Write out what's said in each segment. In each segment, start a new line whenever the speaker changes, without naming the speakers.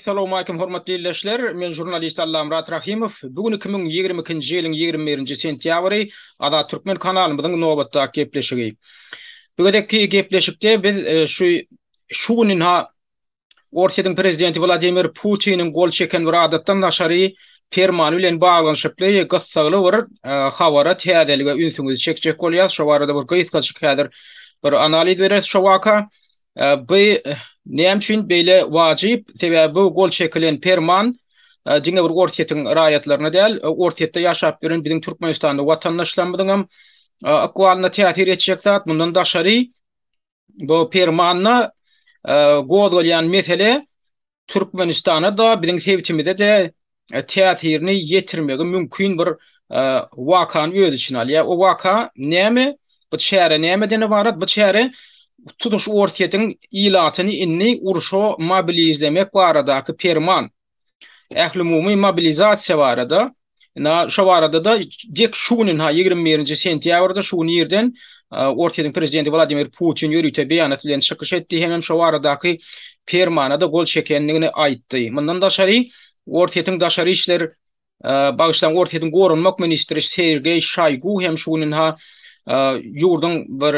Assalamu alaykum hormatly dinleyijiler. Men jurnalist Allam Murat Rahimov. Bugün 2022-nji ýylyň 21-nji sentýabry Ada Türkmen kanalymyzyň nobatda gepleşigi. Bugünkü gepleşikde biz şu günün Orsiýanyň prezidenti Vladimir Putinin gol çeken bir adatdan naşary ferman bilen baglanyşyply gyssaly bir habara täzelige ünsüňizi çekjek bolýar. Şo barada bir gysgaçyk häzir bir analiz bereriz şo waka. Bu näme üçin beýle wajyp? Sebäbi bu gol çekilen ferman diňe bir orsiýetyň raýatlaryna däl, orsiýetde ýaşap bilen biziň Türkmenistanda watandaşlarymyzyň akwalyna täsir etjek zat. Mundan daşary bu fermanna godolyan mesele Türkmenistana da biziň sebçimizde de täsirini ýetirmegi mümkin bir wakany öz içine alýar. O waka näme? Bu şäher nämeden ibarat? Bu şäher tutuş orsiýetyň ilatyny inni urşo mobilizlemek baradaky ferman. Ähli umumy mobilizasiýa barada. Şo barada da dek şu günün 21-nji sentýabrda şu ýerden Orsiýanyň prezidenti Vladimir Putin ýörüýte beýanat bilen çykyş etdi. Hem şo baradaky fermana da gol çekenligini aýtdy. Mundan daşary Orsiýanyň daşary işler bagışlan Orsiýanyň gorunmak ministri Sergey Shoygu hem şu günün ýurdun bir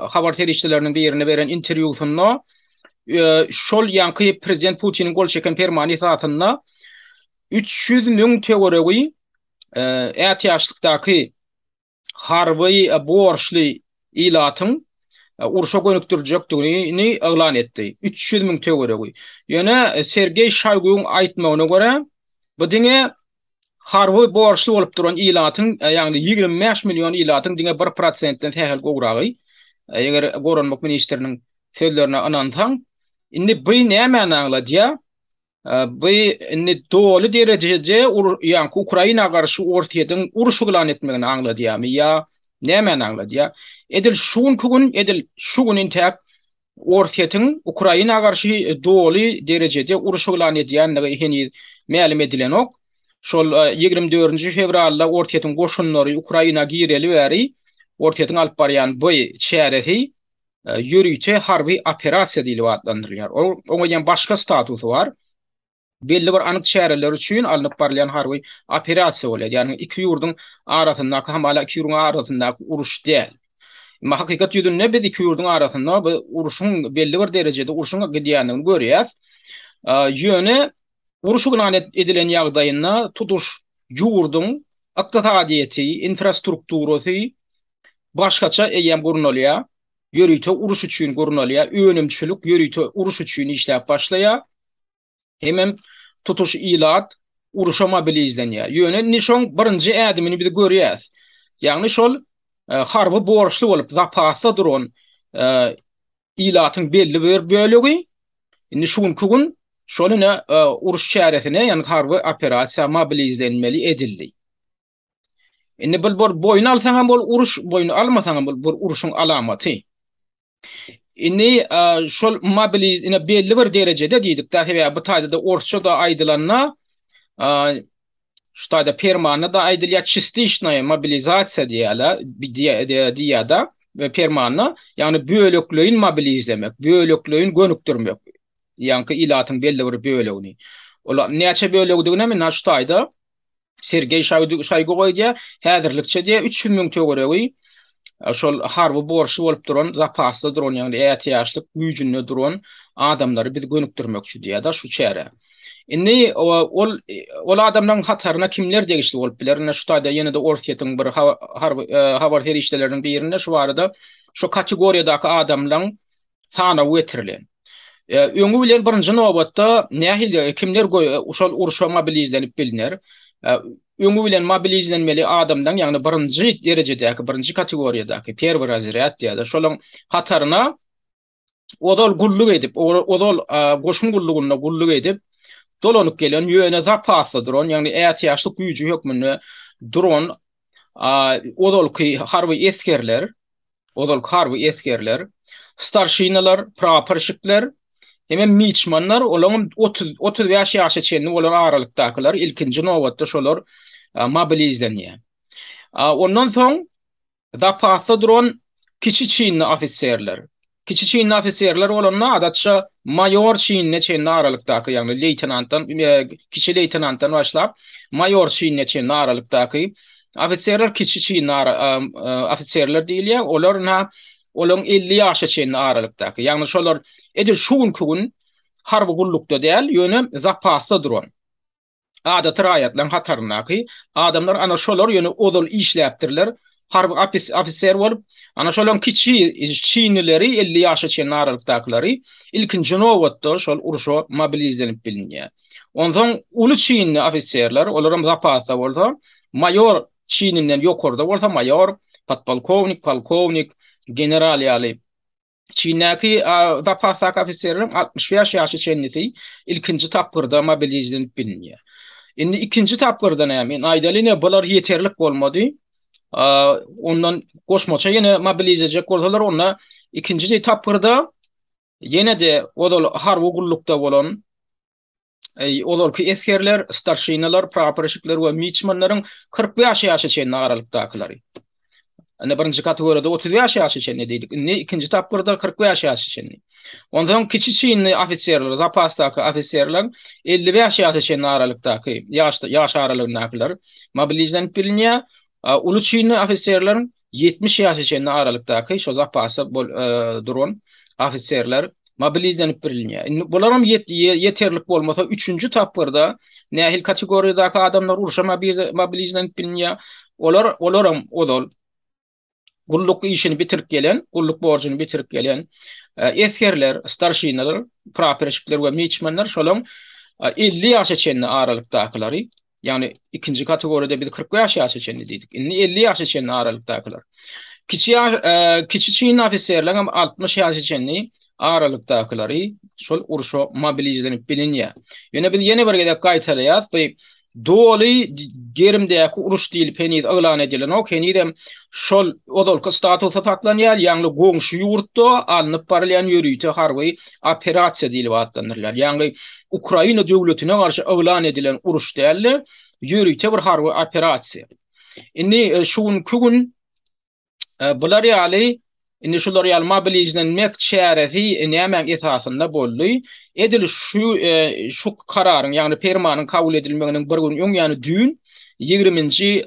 habar terişçileriniň birine beren interwýusynda şol ýanky prezident Putinin gol çeken fermany zatynda 300 000 teoregi ätýaşlykdaky harby borçly ilatyň urşa gönükdirjekdigini eglan etdi. 300 000 teoregi. Ýöne Sergey Shoyguň aýtmagyna görä bu diňe harby borçly bolup duran ilatyň, ýagny 25 milyon ilatyň diňe 1%-den tähel gogragy. Eger gorunmak ministriniň sözlerine anansaň, indi bu näme aňladýar? Bu indi dolu derejede ýa-ni Ukraina garşy orsiýetyň uruşy eglan etmegini aňladýarmy ýa näme aňladýar? Edil şu gün intäk orsiýetyň Ukraina garşy dolu derejede uruşy eglan edýänligi heni ma'lum edilen ok. Şol 24-nji fevralda orsiýetyň goşunlary Ukraina gireli bäri orsiýetyň alyp barýan bu şähereti ýörüýte harby operasiýa diýilip adlandyrylýar. Oňa başga statusy var. Belli bir anyk şäherler üçin alynyp barýan harby operasiýa bolýar. Ýani iki ýurdun arasyndaky hamala iki ýurdun arasyndaky uruş däl. Ma hakykat ýüzünde biz iki ýurdun arasynda bu uruşyň belli bir derejede uruşyň gidýändigini görýäs. Ýöne uruşy eglan edilen ýagdaýynda tutuş ýurdun ykdysadiýeti, infrastrukturasy başgaça eýem gurunalýar. Ýörüýte uruş üçin gurunalýar. Önümçilik ýörüýte uruş üçin işläp başlaýar. Hemem tutuş ilat uruşa mobilizlenýär. Ýöne nişan birinji ädimini biz görýäs. Ýagny şol harby borçly bolup zapasda duran ilatyň belli bir bölegi indi şu gün şolyna uruş şäheretine ýani harby operasiýa mobilizlenmeli edildi. Indi bu boyun alsaň hem bol uruş boyun almasaň hem bol uruşyň alamaty. Indi şol mobiliz belli bir derejede diýdik. Täze bu taýda da orçça da aýdylanna şu taýda fermana da aýdylýar çistişnaya mobilizasiýa diýýär ve fermana ýani bölekleýin mobilizlemek, bölekleýin gönükdirmek. Ýanky ilatyň belli bir bölegini. Olar näçe bölegdigine men şu taýda Sergey Shoygu goýdýar, häzirlikçe diýär 300 000 teoregi şol harby borçly bolup duran, zapasda duran ýani ätýaşlyk güýjünde duran adamlary biz gönükdirmekçi diýär da şu çäre. Indi ol adamlaryň hataryna kimler degişli bolup biler? Şu taýda ýene de orsiýetyň bir habar terişçileriniň birinde şu barada şu kategoriýadaky adamlaryň sana wetirilen. Öňü bilen birinji nobatda nähili kimler şol uruşa mobilizlenip bilinär? Öňü bilen mobilizlenmeli adamdan ýagny birinji derejedäki, birinji kategoriýadaky perwer razryat diýär. Şolaň hataryna odol gulluk edip, odol goşun gullugyna gulluk edip dolanyp gelen ýöne zapasda duran, ýagny ätýaşlyk güýji hökmünde duran odolky harby eskerler, starşinalar, praporşikler, hemem miçmanlar, olaň 35 ýaşa çenli bolan aralykdakylar ilkinji nobatda şolar mobilizlenýär. Ondan soň zapasda duran kiçi çinli ofitserler, Kiçi Çinli ofisierler bolanna adatça mayor Çinne çenli aralykdaky, ýagny leytenantdan, kiçi leytenantdan başlap mayor Çinne çenli aralykdaky ofisierler kiçi Çinli ofisierler diýilýär. Olaryň 50 ýaşa çenli aralykdaky. Ýagny şolar edil şugun kugun harby gullukda däl, ýöne zapasda duran. Adat raýatlaryň hatarynaky adamlar ana şolar ýöne odol işläpdirler. Harby ofisier bolup ana şolan kiçi Çinlileri 50 ýaşa çenli aralykdakylary ilkinji nowatda şol uruşa mobilizlenip bilinýär. Ondan uly Çinli ofisierler olaram zapasda bolsa, mayor Çininden ýokarda bolsa mayor, podpolkovnik, polkovnik, general ýaly Çinäki zapasda ofisierler 65 ýaşa çenlisi ilkinji tapgyrda mobilizlenip bilinýär. Indi ikinji tapgyrda näme? Aýdalyne bular ýeterlik bolmady. Ondan goşmaça yine mobilizejek bolsalar onda ikinji tapgyrda yine de odol harby gullukda bolan olarky eskerler, starşinalar, praporşikler we miçmanlaryň 45 ýaşa çenli aralykdakylary. Ana birinji kategoriyada 35 ýaşa çenli diýdik. Ikinji tapgyrda 45 ýaşa çenli. Ondan kiçi Çinli ofisierler, zapasdaky ofisierler 55 ýaşa çenli aralykdaky ýaş aralygyndakylar mobilizlenip bilinýär. Uly Çinli ofisierlerin 70 ýaşa çenli aralykdaky şo zapasy duran ofisierler mobilizlenip bilinýär. Bularam ýeterlik bolmasa 3-nji tapgyrda nähil kategoriýadaky adamlar uruşa mobilizlenip bilinýär. Olaram odol gulluk işini bitirip gelen, gulluk borcunu bitirip gelen eskerler, starşinalar, praporşikler we miçmanlar şolam 50 ýaşa çenli aralykdakylary, ýagny ikinji kategoriyada biz 40 ýaşa çenli diýdik. Indi 50 ýaşa çenli aralykdakylar. Kiçi Çin ofisierler hem 60 ýaşa çenli aralykdakylary şol uruşa mobilizlenip bilinýär. Ýöne biz ýene bir gedek gaýtarýar, bu doly gerimdäki uruş diýilip penid aglan edilen o kenidem şol odolky statusy taklanýar, ýagny goňşy ýurtda alnyp barylýan ýörüýte harby operasiýa diýilip atlanyrlar. Ýagny Ukraina döwletine garşy aglan edilen uruş däl, ýörüýte bir harby operasiýa. Indi şuň kugun bular ýaly indi şular ýaly mobilizlenmek çäresi näme esasynda boldy. Edil şu kararyň, ýagny fermanyň kabul edilmeginiň bir gün ýany dün 20-nji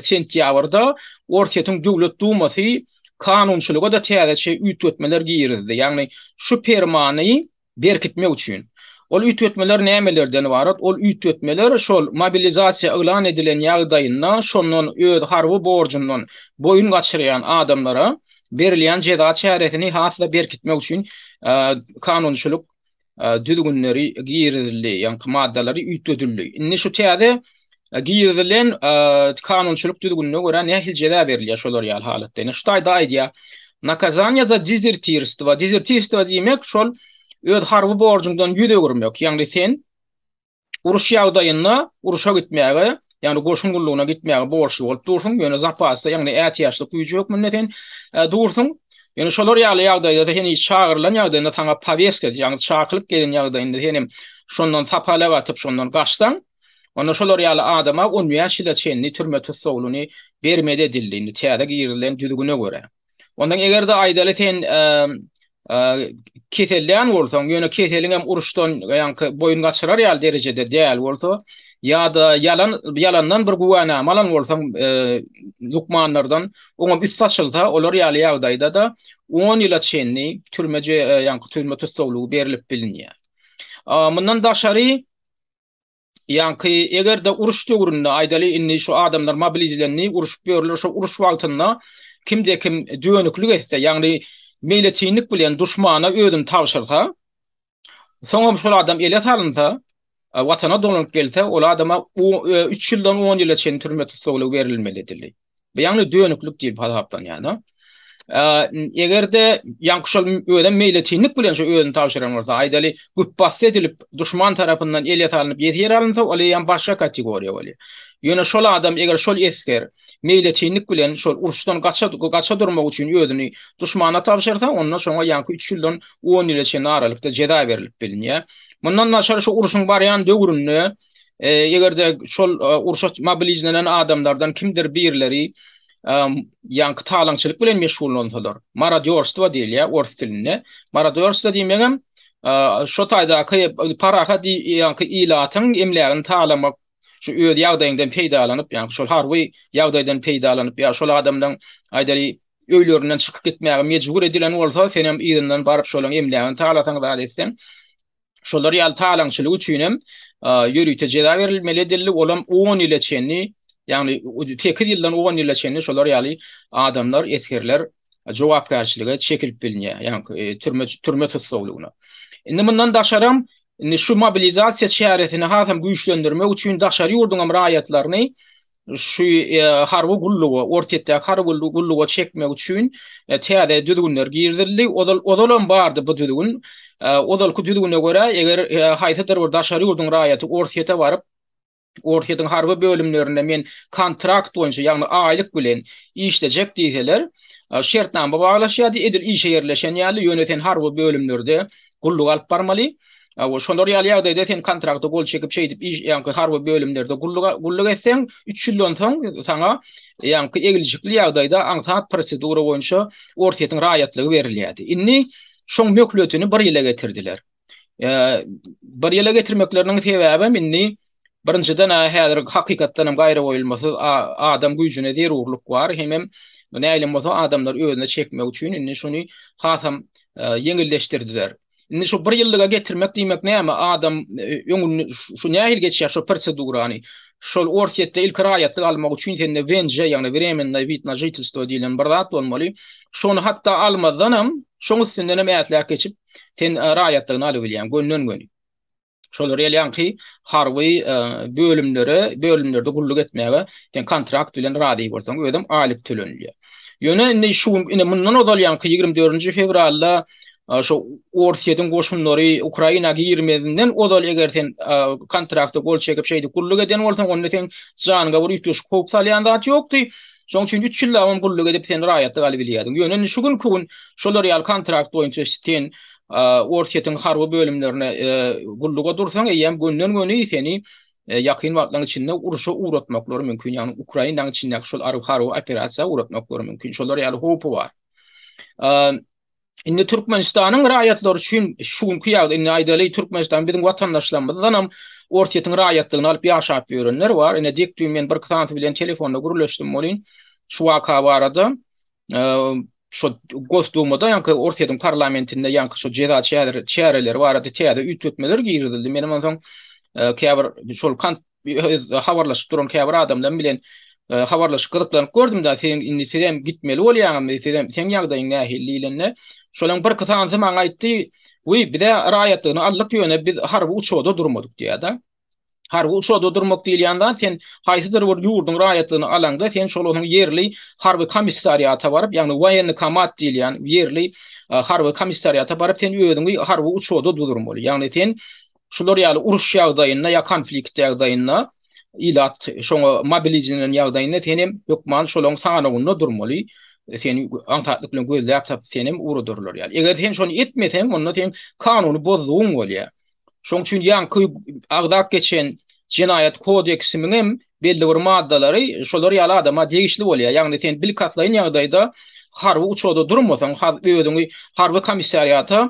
sentýabrda Ortaýa Döwlet Dumasy kanunçylyga da täze üýtgetmeler giýirdi. Ýagny şu fermany berkitmek üçin. Ol üýtgetmeler nämelerden ibaret? Ol üýtgetmeler şol mobilizasiýa eglan edilen ýagdaýynda şondan öz harby borjundan boyun gaçyrýan adamlara berilýän jeda çäresini hasda berkitmek üçin kanunçylyk düzgünleri giýirildi, ýa-ni maddalary üýtgedildi. Indi şu täze giýirilen kanunçylyk düzgünine görä nähil jeda berilýär şolar ýaly halatda. Indi şu taýda aýdýar. Nakazania za dezertirstvo. Dezertirstvo diýmek şol öz harby borjundan ýüze görmek. Ýagny sen uruş ýagdaýynda uruşa gitmäge, ýagny goşun gullugyna gitmäge borçly bolup dursun, ýöne zapasda, ýagny ätiýaçlyk güýji hökmünden dursun. Ýöne şolar ýaly ýagdaýda heni çağırılan ýagdaýynda taňa paveska, ýagny çağkylyp gelen ýagdaýynda henim şondan tapala atyp şondan gaçsan, onda şolar ýaly adama 10 ýaşyla çenli türme tutsaglyny bermede edildiğini täze giýirilen düzgüne görä. Ondan egerde aýdaly sen keselden bolsaň, ýöne keseliň hem uruşdan ýa-ni boyun gaçyrar ýaly derejede däl bolsa, ýa-da yalandan bir guwana malan bolsaň lukmanlardan oňa üst saçylsa, olar ýaly ýagdaýda da 10 ýyla çenli türmeje ýa-ni türme tutsaglygy berilip bilinýär. Mundan daşary ýa-ni egerde uruş döwründe aýdaly inni şu adamlar mobilizlenip uruşup ýörler, şu uruş wagtynda kimde kim döwünüklik etse, ýagny meýleçinlik bilen duşmana ödüm tawşyrsa, soňra şol adam ele salynsa, watana dolanyp gelse, ol adama 3 ýyldan 10 ýyla çen türme tutsaglygy berilmelidir. Ýagny döwünüklik diýip hasaplan ýa-ni. Egerde ýa-ni şol ödem meýleçinlik bilen şu ödüm tawşyran bolsa, aýdaly güpbas edilip duşman tarapyndan ele salynyp ýetir alynsa, ol ýa başga kategoriýa bolýar. Ýöne şol adam eger şol esker meýleçinlik bilen şol uruşdan gaça durmak üçin ödüni duşmana tapşyrsa, ondan soňra ýa-ni 3 ýyldan 10 ýyla çen aralykda jeda berilip bilinýär. Mundan naşar şu uruşyň barýan döwründe egerde şol uruşa mobilizlenen adamlardan kimdir birleri yankı talaňçylyk bilen meşgul bolsalar. Maradiorstva diýilýär ors dilinde. Maradiorstva diýmegem şo taýdaky paraha yankı ilatyň emlegini talamak, şu öýde ýagdaýyndan peýdalanyp, ýani şol harby ýagdaýdan peýdalanyp, ýa şol adamdan aýdary öýlerinden çykyp gitmäge mejbur edilen bolsa, sen hem ýerinden baryp şolaň emlegini talataň da etsen, şolary ýaly talaňçylyk üçin hem ýörüýte jeda berilmeli dilli olam 10 ýyla çenli, ýani tekil ýyldan 10 ýyla çenli şolary ýaly adamlar etkerler jogapkärçiligi çekilip bilinýär, ýani türme tutsaglygyna. Indi bundan daşaram, şu mobilizasiýa şäheretini hasam güýçlendirmek üçin daşary ýurdun raýatlaryny şu harby gullugy, ortatda harby gullugy çekmek üçin täze düzgünler girdirildi. Odalan bardy bu düzgün. Odalky düzgüne görä eger haýtadyr bir daşary ýurdun raýaty ortatda baryp ortatyň harby bölümlerinde men kontrakt boýunça, ýagny aýlyk bilen işlejek diýseler, şertnama baglaşýar, edil işe ýerleşen ýaly ýöneten harby bölümlerde gulluk alyp barmaly. Şonlar ýaly ýagdaýda sen kontrakty gol çekip şeýdip ýa-ni harby bölümlerde gulluk etseň 3 ýyldan soň saňa ýa-ni egilçikli ýagdaýda aňsat prosedura boýunça ortatyň raýatlygy berilýärdi. Inni şoň mökletini bir ýyla getirdiler. Bir ýyla getirmekleriniň sebäbi inni birinciden häzir hakykatdan hem gaýry goýulmasy adam güýjüne zerurluk bar. Hem näýlim bolsa adamlar özüne çekmek üçin inni şonu hasam ýeňilleşdirdiler. Indi şu bir ýyllyga getirmek diýmek näme? Adam öňüni şu nähil geçýär şu prosedurany. Şol ortatda ilk raýatlyk almak üçin sende węże, ýagny временное вид на жительство diýilen bir zat bolmaly. Şonu hatda almadan hem şoň üstünden hem ätläk geçip sen raýatlygyny alyp bilýän gönnön. Şolar ýaly harby bölümlerde gulluk etmäge sen kontrakt bilen rady bolsaň ödem alyp tölenýär. Ýöne indi şu mundan odal 24 fevralda şu ortatyň goşunlary Ukrainaga girmedinden odal eger sen kontrakty gol çekip şeýdi gulluk eden bolsaň onda sen janyga bir ýetmiş kop salýan zat ýokdy. Şoň üçin 3 ýyl gulluk edip sen raýatlyk alyp bilýärdiň. Ýöne şu gün şolar ýaly kontrakt boýunça sen ortatyň harby bölümlerine gulluga dursaň eýem gönnön seni ýakyn wagtlaryň içinde uruşa uğratmaklary mümkin. Ýani Ukrainanyň içinde şol harby operasiýa uğratmaklary mümkin. Şolar ýaly hopy bar. Indi Türkmenistanyň raýatlary üçin şuňky ýagdaý aýdaly Türkmenistan biziň watandaşlarymyzdan hem ortatyň raýatlygyny alyp ýaşap ýörenler bar. Ine dekdi men bir kysant bilen telefonda gurulýaşdym bolyn. Şu waka barada şu Gosdumada ýa-ni ortatyň parlamentinde ýa-ni şu jeda çäreleri barada täze ütletmeler girildi. Menem soň käbir şol habarlaşyp duran käbir adamdan bilen habarlaşyp gyzyklanyp gördüm da sen indi sen gitmeli bolýaňam, sen ýagdaýyň nähilliğine. Şolaň bir kysant maňa aýtdy, "Uy, bize raýatlygyny allyk ýöne biz harby uçawda durmadyk" diýär. Harby uçawda durmak diýilýände sen haýsydyr bir ýurdun raýatlygyny alanda sen şol yerli harby komissariýata baryp, ýagny wayenny kamat diýilýän yerli harby komissariýata baryp sen özüňi harby uçawda durmaly. Ýagny sen şolar ýaly uruş ýagdaýynda ýa konflikt ýagdaýynda ilat şoňa mobilizasiýan ýagdaýynda sen hem ýokman şolaň sanagyny durmaly. Sen aňtatlyk bilen gözläp tap sen hem uradurlar ýaly. Eger sen şonu etmeseň, onda sen kanuny bozduň bolýar. Şoň üçin ýa-ni agdak geçen Jinayet kodeksimiň hem belli bir maddalary şolar ýaly adama degişli bolýar. Ýagny sen bil katlaýyn ýagdaýda harby uçawda durmasaň, özüňi harby komissariýata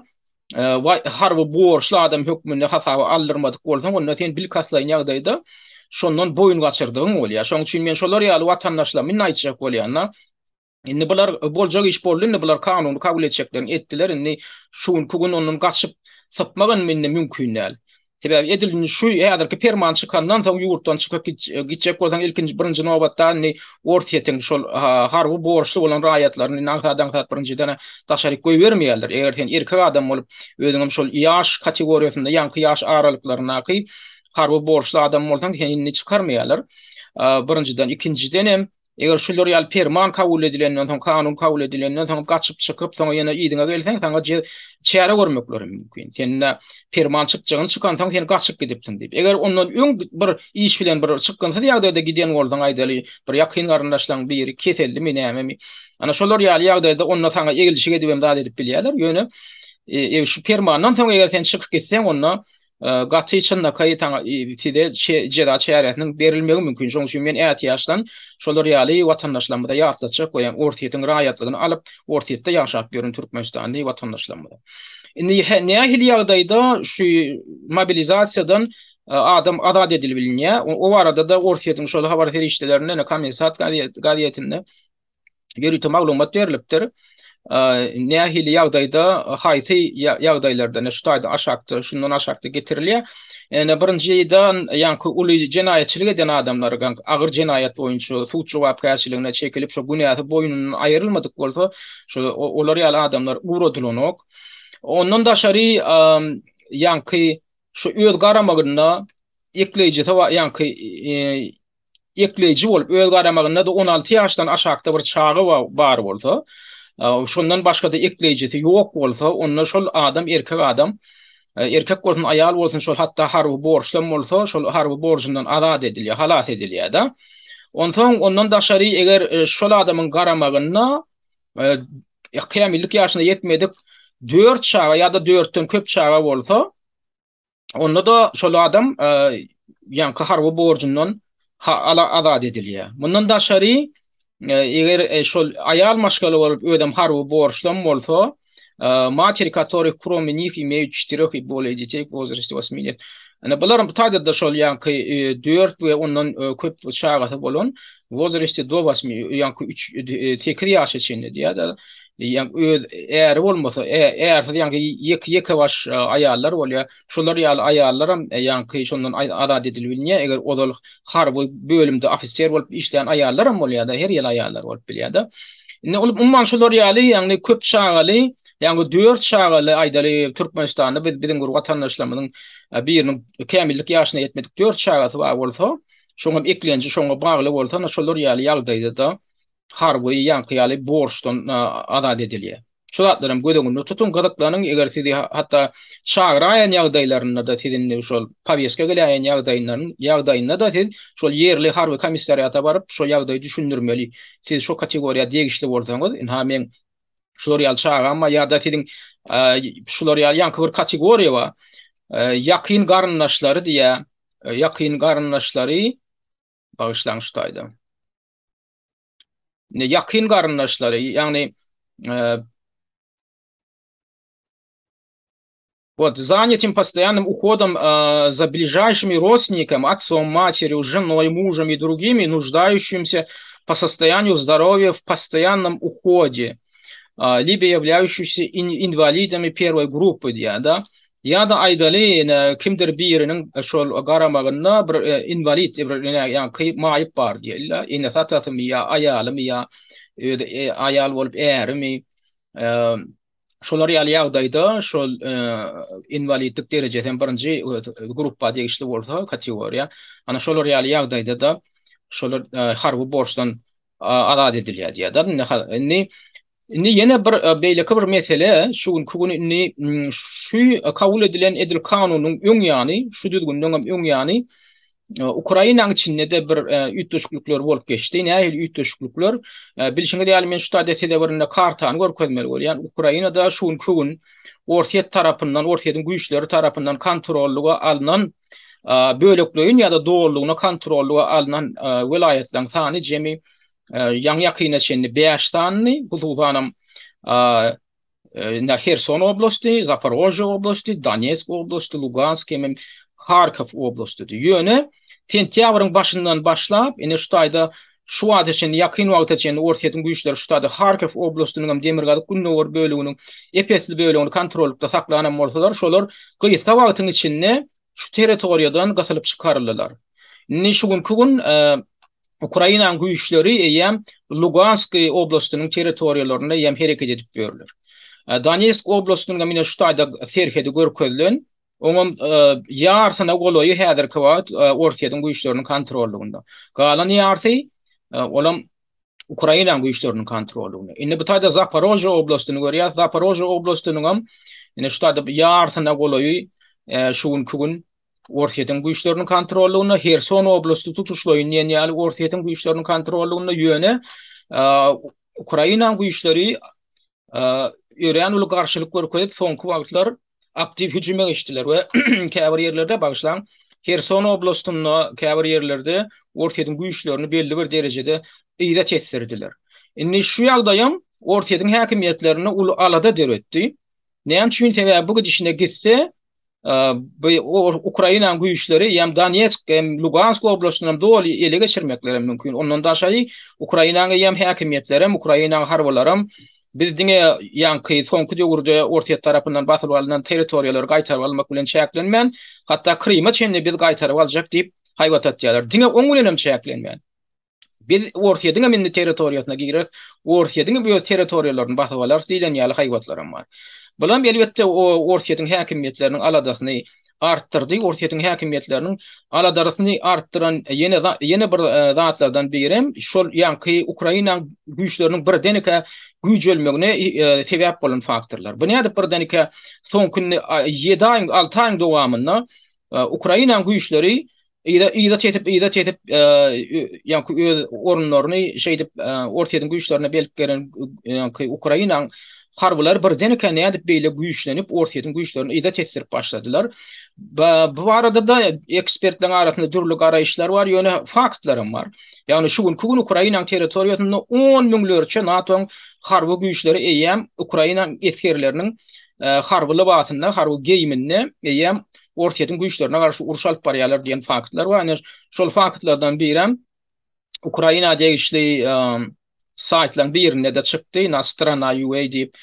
harby borçly adam hökmünde hasaby aldyrmadyk bolsaň, onda sen bil katlaýyn ýagdaýda şondan boyun gaçyrdygyň bolýar. Şoň üçin men şolar ýaly watandaşlarymyň aýtjak bolýanlar. Indi bular boljak iş boldy, indi bular kanuny kabul etjeklerini etdiler. Indi şuň gün onuň gaçyp sapmagan mende mümkin däl. Sebäbi edilýän şu häzirki perman çykandan soň ýurtdan çykyp gitjek bolsaň ilkinji birinji nowbatda ortatyň şol harby borçly bolan raýatlaryny naňsadan birinjiden daşary goý bermeýärler. Eger sen erkek adam bolup özüňem şol ýaş kategoriýasynda ýanky ýaş aralyklaryna harby borçly adam bolsaň sen inni çykarmaýarlar. Birinjiden, ikinciden hem eger şular ýaly perman kabul edilenden soň, kanun kabul edilenden soň gaçyp çykyp soň ýene ýydyňa gelseň, saňa çäre görmekleri mümkin. Sen perman çykjagyny çykansaň sen gaçyp gidipsiň diýip. Eger ondan öň bir iş bilen bir çykkansa ýagdaýda giden bolsaň aýdaly bir ýakyn garyndaşlaryň biri keseldi mi näme. Ana şolar ýaly ýagdaýda onda saňa egilişige edibem zat edip bilýärler. Ýöne şu permandan soň eger sen çykyp gitseň, onda gaty içinde kayıtan tide jeda çäretiniň berilmegi mümkin. Şoň üçin men äti ýaşdan şolar ýaly watandaşlarymyza ýatlatjak goýan ortiýetiň raýatlygyny alyp ortiýetde ýaşap ýören Türkmenistanyň watandaşlarymyza. Indi nähili ýagdaýda şu mobilizasiýadan adam azat edilbilýär. O arada da ortiýetiň şol habar ferişdelerinden Komissat gazetinde gerýte maglumat berilipdir. Nähili ýagdaýda haýsy ýagdaýlarda näştaýda aşakdy, şundan aşakdy getirilýär. Ene birinji ýydan ýa-ni uly jenaýetçilik eden adamlar agyr jenaýat boýunça suç jogapkärçiligine çekilip şo günäti boýundan aýrylmadyk bolsa, şo olar ýaly adamlar uğradylanok. Ondan daşary ýa-ni şu öz garamagyna ekleýiji tawa ýa-ni ekleýiji bolup öz garamagyna da 16 ýaşdan aşakda bir çagy bar bolsa, şondan başga da ekleýijisi ýok bolsa, onda şol adam erkek adam, erkek bolsun aýal bolsun şol hatda harby borçlan bolsa, şol harby borjundan azat edilýär, halat edilýär da. Ondan daşary eger şol adamyň garamagyna kıyamillik ýaşyna ýetmedik 4 çaga ýa-da 4den köp çaga bolsa, onda da şol adam ýa-ni harby borjundan azat edilýär. Mundan daşary eger şol aýal maşgaly bolup ödem harby borçlan bolsa, матери, которых кроме них имеют 4 и более детей в возрасте 8 лет. Ana bularym bu taýda şol ýa-ni 4 we ondan köp çagasy bolan в возрасте до 8 ýa-ni 3 tekir ýaş içinde diýär. Ýa-ni eğer bolmasa eğer ýa-ni ýeke baş aýallar bolýar, şolar ýaly aýallaram ýa-ni şondan azat edilbilýär. Eger odal harby bölümde ofiser bolup işleýän aýallaram bolýar da, her ýaly aýallar bolup bilýär da. Indi umman şolar ýaly ýa-ni köp çagaly ýa-ni 4 çagaly aýdaly Türkmenistanda biziň watandaşlarymyzyň biriniň kämillik ýaşyna ýetmedik 4 çagasy bar bolsa, şoňa eklenji şoňa bagly bolsa, şolar ýaly ýagdaýda da harby ýa-ni ýaly borçdan azat edilýär. Şolatlarym gödeginde tutun gaдаklanyň eger sizi hatda çagraýan ýagdaýlarynda da sizin şol pavieska gelýän ýagdaýynda da siz şol ýerli harby komissariýata baryp şol ýagdaýy düşündirmeli. Siz şo kategoriýa degişli bolsaňyz, ha men şolar ýaly çagama ýa-da sizin şolar ýaly ýa-ni bir kategoriýa bar. Ýakyn garyndaşlary diýä, ýakyn garyndaşlary bagyşlaňyşdaýdy. Ýakyn garyndaşlary, ýagny вот занятым постоянным уходом за ближайшими родственниками, отцом, матерью, женой, мужем и другими, нуждающимся по состоянию здоровья в постоянном уходе, либо являющимися инвалидами первой группы, да. Ya da aýdaly kimdir biriniň şol garamagyna bir invalid ýa-ni maýyp bar diýerler. Ine satatmy ýa aýalym ýa aýal bolup ärimi şolar ýaly ýagdaýda şol invalidlik derejesiniň birinji gruppa degişli bolsa kategoriýa, ana şolar ýaly ýagdaýda da şolar harby borçdan azat edilýär diýerler. Indi yine bir beýleki bir mesele şugun inni şu kabul edilen edil kanunyň öň ýany, şu düzgünden öň ýany Ukrainanyň içinde de bir ütdeşiklikler bolup geçdi. Nähili ütdeşiklikler bilişiňe ýaly men şu taýda birine kartany görkezmeli bolýan. Ukrainada şugun ortiýet tarapyndan, ortiýetiň güýçleri tarapyndan kontrolluga alynan bölekleýin ýa-da dogrulygyna kontrolluga alynan welaýetlaryň sany jemi ýakyna şeýle 5 tany, bu zanam na Kherson oblasti, Zaporojye oblasti, Donetsk oblasti, Lugansk hem Kharkiv oblasti ýöne sentýabryň başyndan başlap, ene şu taýda şu wagt üçin ýakyn wagt üçin ortiýetiň güýçleri şu taýda Kharkiv oblastynyň Demirgazyk Günnowar böleginiň epesli bölegini kontrolda saklanan bolsalar, şolar gyýyska wagtyň içinde şu territoriýadan gasalyp çykaryldylar. Indi şugun Ukrainanyň güýçleri ýa Lugansk oblastynyň territoriýalaryna ýa hereket edip berler. Donetsk oblastynyň mine şu taýda serhedi görkezlen, oňam ýarsyna goloýy häzirki wagt ortiýetiň güýçleriniň kontrolliginde. Galan ýarsy olam Ukrainanyň güýçleriniň kontrolliginde. Indi bu taýda Zaporojye oblastyny görýär. Zaporojye oblastynyň ine şu taýda ýarsyna goloýy şugun ortiýetiň güýçleriniň kontrolligine, Kherson oblasti tutuşlaýyn ýaly ortiýetiň güýçleriniň kontrolligine ýöne Ukrainanyň güýçleri ýören ul garşylyk görkezip soňky wagtlar aktif hücuma geçtiler we käbir ýerlerde başlan Herson oblastyna käbir ýerlerde ortaýyň güýçlerini belli bir derejede ýyda tesirdiler. Indi şu ýagdaýam ortaýyň häkimiýetlerini ul alada deretdi. Näme üçin sebäbi bu gidişine gitse bu Ukraina güýçleri ýam Donetsk hem Lugansk oblastyny doly ele geçirmekleri mümkin. Ondan daşaý Ukrainanyň ýam häkimiýetleri, Ukraina harbalarym bizdiňe ýanky soňky döwürde ortaýa tarapyndan basyp alynan territoriýalar gaýtaryp almak bilen çäklenmän, hatda Kryma çenli biz gaýtaryp aljak diýip haýbat atýarlar. Diňe oň bilen hem çäklenmän. Biz ortaýa minni territoriýasyna girek, ortaýa bu territoriýalaryny basyp alar diýlen ýaly haýbatlaram bar. Bulam elbetde o ortaýyň häkimiýetleriniň aladasyny artdyrdy, ortaýyň häkimiýetleriniň aladasyny artdyran ýene bir zatlardan birem şol ýanky Ukraina güýçleriniň birdenike güýjelmegine sebäp bolan faktorlar. Bu näde birdenike soňky 7 aý 6 aý dowamında Ukraina güýçleri ýyda tetip ýanky öz orunlaryny şeýdip ortaýyň güýçlerine belip gelen ýanky Ukraina harbylar birdenike näde beýle güýçlenip ortaýyň güýçlerini ýyda tesirip başladylar. Bu arada da ekspertler arasında dürlük arayışlar var, ýöne faktlarım var. Yani şu gün Ukraina territoriýasynda 10 miňlerçe NATO harby güýçleri eýem Ukraina eskerleriniň harby libatynda, harby geyiminde eýem ortaýyň güýçlerine garşy uruş alyp barýarlar diýen faktlar var. Yani şol faktlardan birem Ukraina degişli saytlaryň birinde de çykdy, Nastrana UA diýip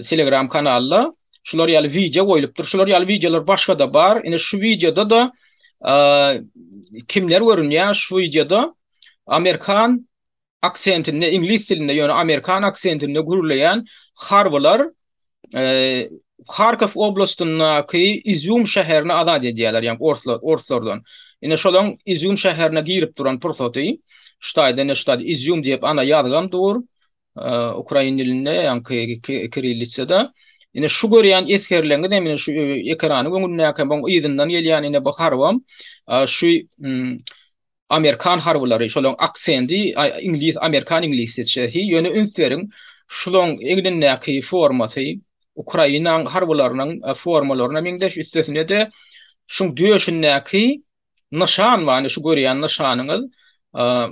Telegram kanalla. Şular ýaly video goýulypdyr. Şular ýaly videolar başga da bar. Ine şu videoda da kimler görünýär? Şu videoda Amerikan aksentinde, İngiliz dilinde, ýöne Amerikan aksentinde gurulayan harbylar Kharkiv oblastynyň Izyum şäherine azad edýärler, ýani ortlardan. Ine şolaň Izyum şäherine girip duran pursaty ştaýda Izyum diýip ana ýazgam dur. Ukraina dilinde, ýani kirillitsada. Ine şu görýän eskerleňi de şu ekrany öňündäki bu ýyzyndan gelýän ine bakarwam şu Amerikan harbylary şolaň aksenti İngiliz Amerikan İngilizçesi ýöne ünslerin şolaň eňdäki formasy Ukraina harbylarynyň formalaryna meňdeş üstesine de şu döşündäki nişan wany şu görýän nişanyňyz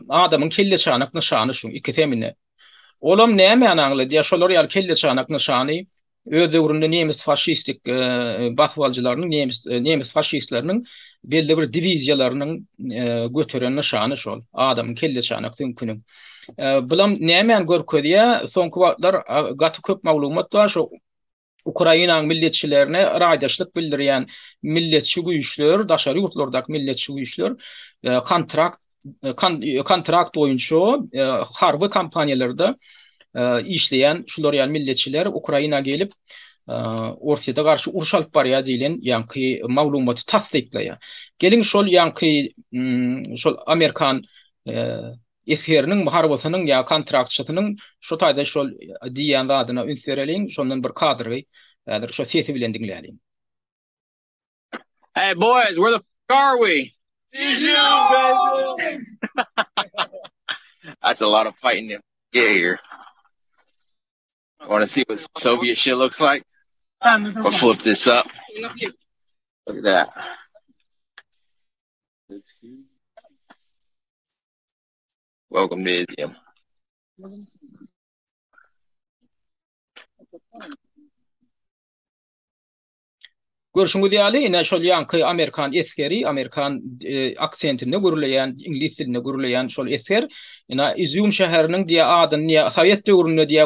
adamyň kelle çanak nişany şu iki temine. Olam näme anaňly diýär şolar ýaly kelle çanak nişany öz döwründe nemis faşistik batwaljylarynyň nemis faşistleriniň belli bir diviziýalarynyň götüren nişany şol. Adamyň kelle çanak tünkünün. Bulam näme görkezýär? Soňky wagtlar gaty köp maglumat bar şu Ukraina milletçilerine raýdaşlyk bildirýän milletçi güýçler, daşary ýurtlardaky milletçi güýçler kontrakt boýunça harby kampaniýalarda işleyen şular ýaly milletçiler Ukraina gelip ortaýda garşy uruş alyp barýar diýilen ýanky maglumaty tasdikleýär. Gelin şol ýanky şol Amerikan eskeriniň harbasynyň ýa kontraktçysynyň şu taýda şol diýen zadyna ünslereliň şondan bir kadry ýa-da şu sesi bilen dinleýärin.
Hey boys, where the f are we? That's a lot of fighting to get here. Want to see what Soviet shit looks like? We'll flip this up. Look at that. Welcome to Izium.
Görüşüňiz ýaly ine şol ýanky Amerikan eskeri, Amerikan aksentinde gurulayan, İngiliz dilinde gurulayan şol esker ina Izyum şäheriniň diýe adyny Sowet döwründe diýe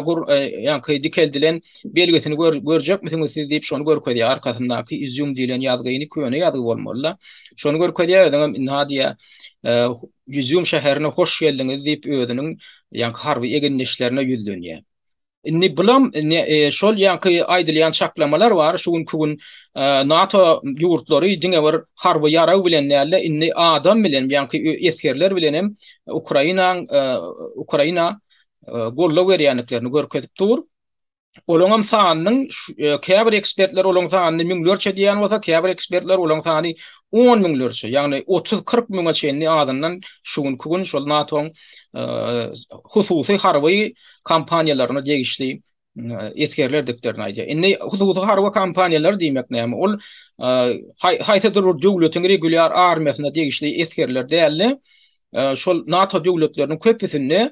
ýanky dikeldilen belgesini görjek misiniz siz diýip şonu görkezýär arkasyndaky Izyum diýilen ýazgyny köne ýazgy bolmaly. Şonu görkezýär diýe Izyum şäherine hoş geldiňiz diýip özüniň ýanky harby egenleşlerine ýüzlenýär. Inni bulam şol ýanky aýdylýan çaklamalar bar. Şu gün NATO ýurtlary diňe bir harby ýara bilen näle inni adam bilen ýanky eskerler bilen hem Ukraina gollap berýänliklerini görkezip dur. Olaňam sanynyň käbir ekspertler olaň sanyny miňlerçe diýen bolsa, käbir ekspertler olaň sanyny 10 miňlerçe, ýagny 30-40 miňe çenli adamdan şu gün şol NATO hususy harby kampaniýalaryna degişli etkerlerdiklerini aýdy. Indi hududy harba kampaniýalar diýmek näme? Ol haýtadyr döwletiň regulýar armiýasyna degişli etkerler däldi. Şol NATO döwletleriniň köpüsinde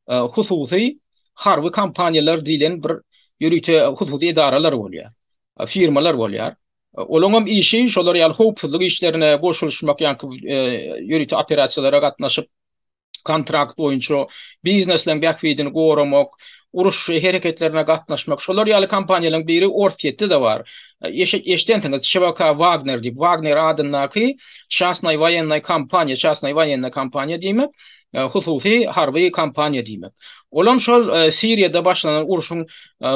hususy harby kampaniýalar diýilen bir ýürüýte hususy idaralar bolýar. Firmalar bolýar. Olaňam işi şolar ýaly howpsuzlyk işlerine goşulşmak ýa-ni ýürüýte operasiýalara gatnaşyp kontrakt boýunça biznesleň bähwidini goramak, uruş hereketlerine gatnaşmak. Şolar ýaly kampaniýalaryň biri ortiýetde de bar. Eşdendiňiz Şebaka Wagner diýip, Wagner adyndaky şahsnay военная kampaniýa, şahsnay военная kampaniýa diýmek, hususy harby kampaniýa diýmek. Olam şol Siriýada başlanan uruşyň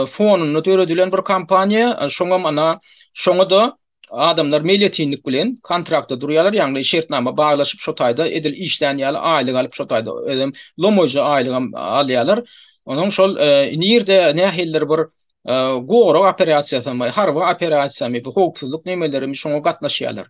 fonuny töredilen bir kampaniýa, şoňam ana şoňa da adamlar milletinlik bilen kontrakta durýarlar, ýagny şertnama baglaşyp şo taýda edil işlän ýaly aýlyk alyp şo taýda ödem lomoja aýlyk alýarlar. Onuň şol nirde nähiller bir gowra operasiýasy, harby operasiýasy, bu howpsuzlyk nemeleri şoňa gatnaşýarlar.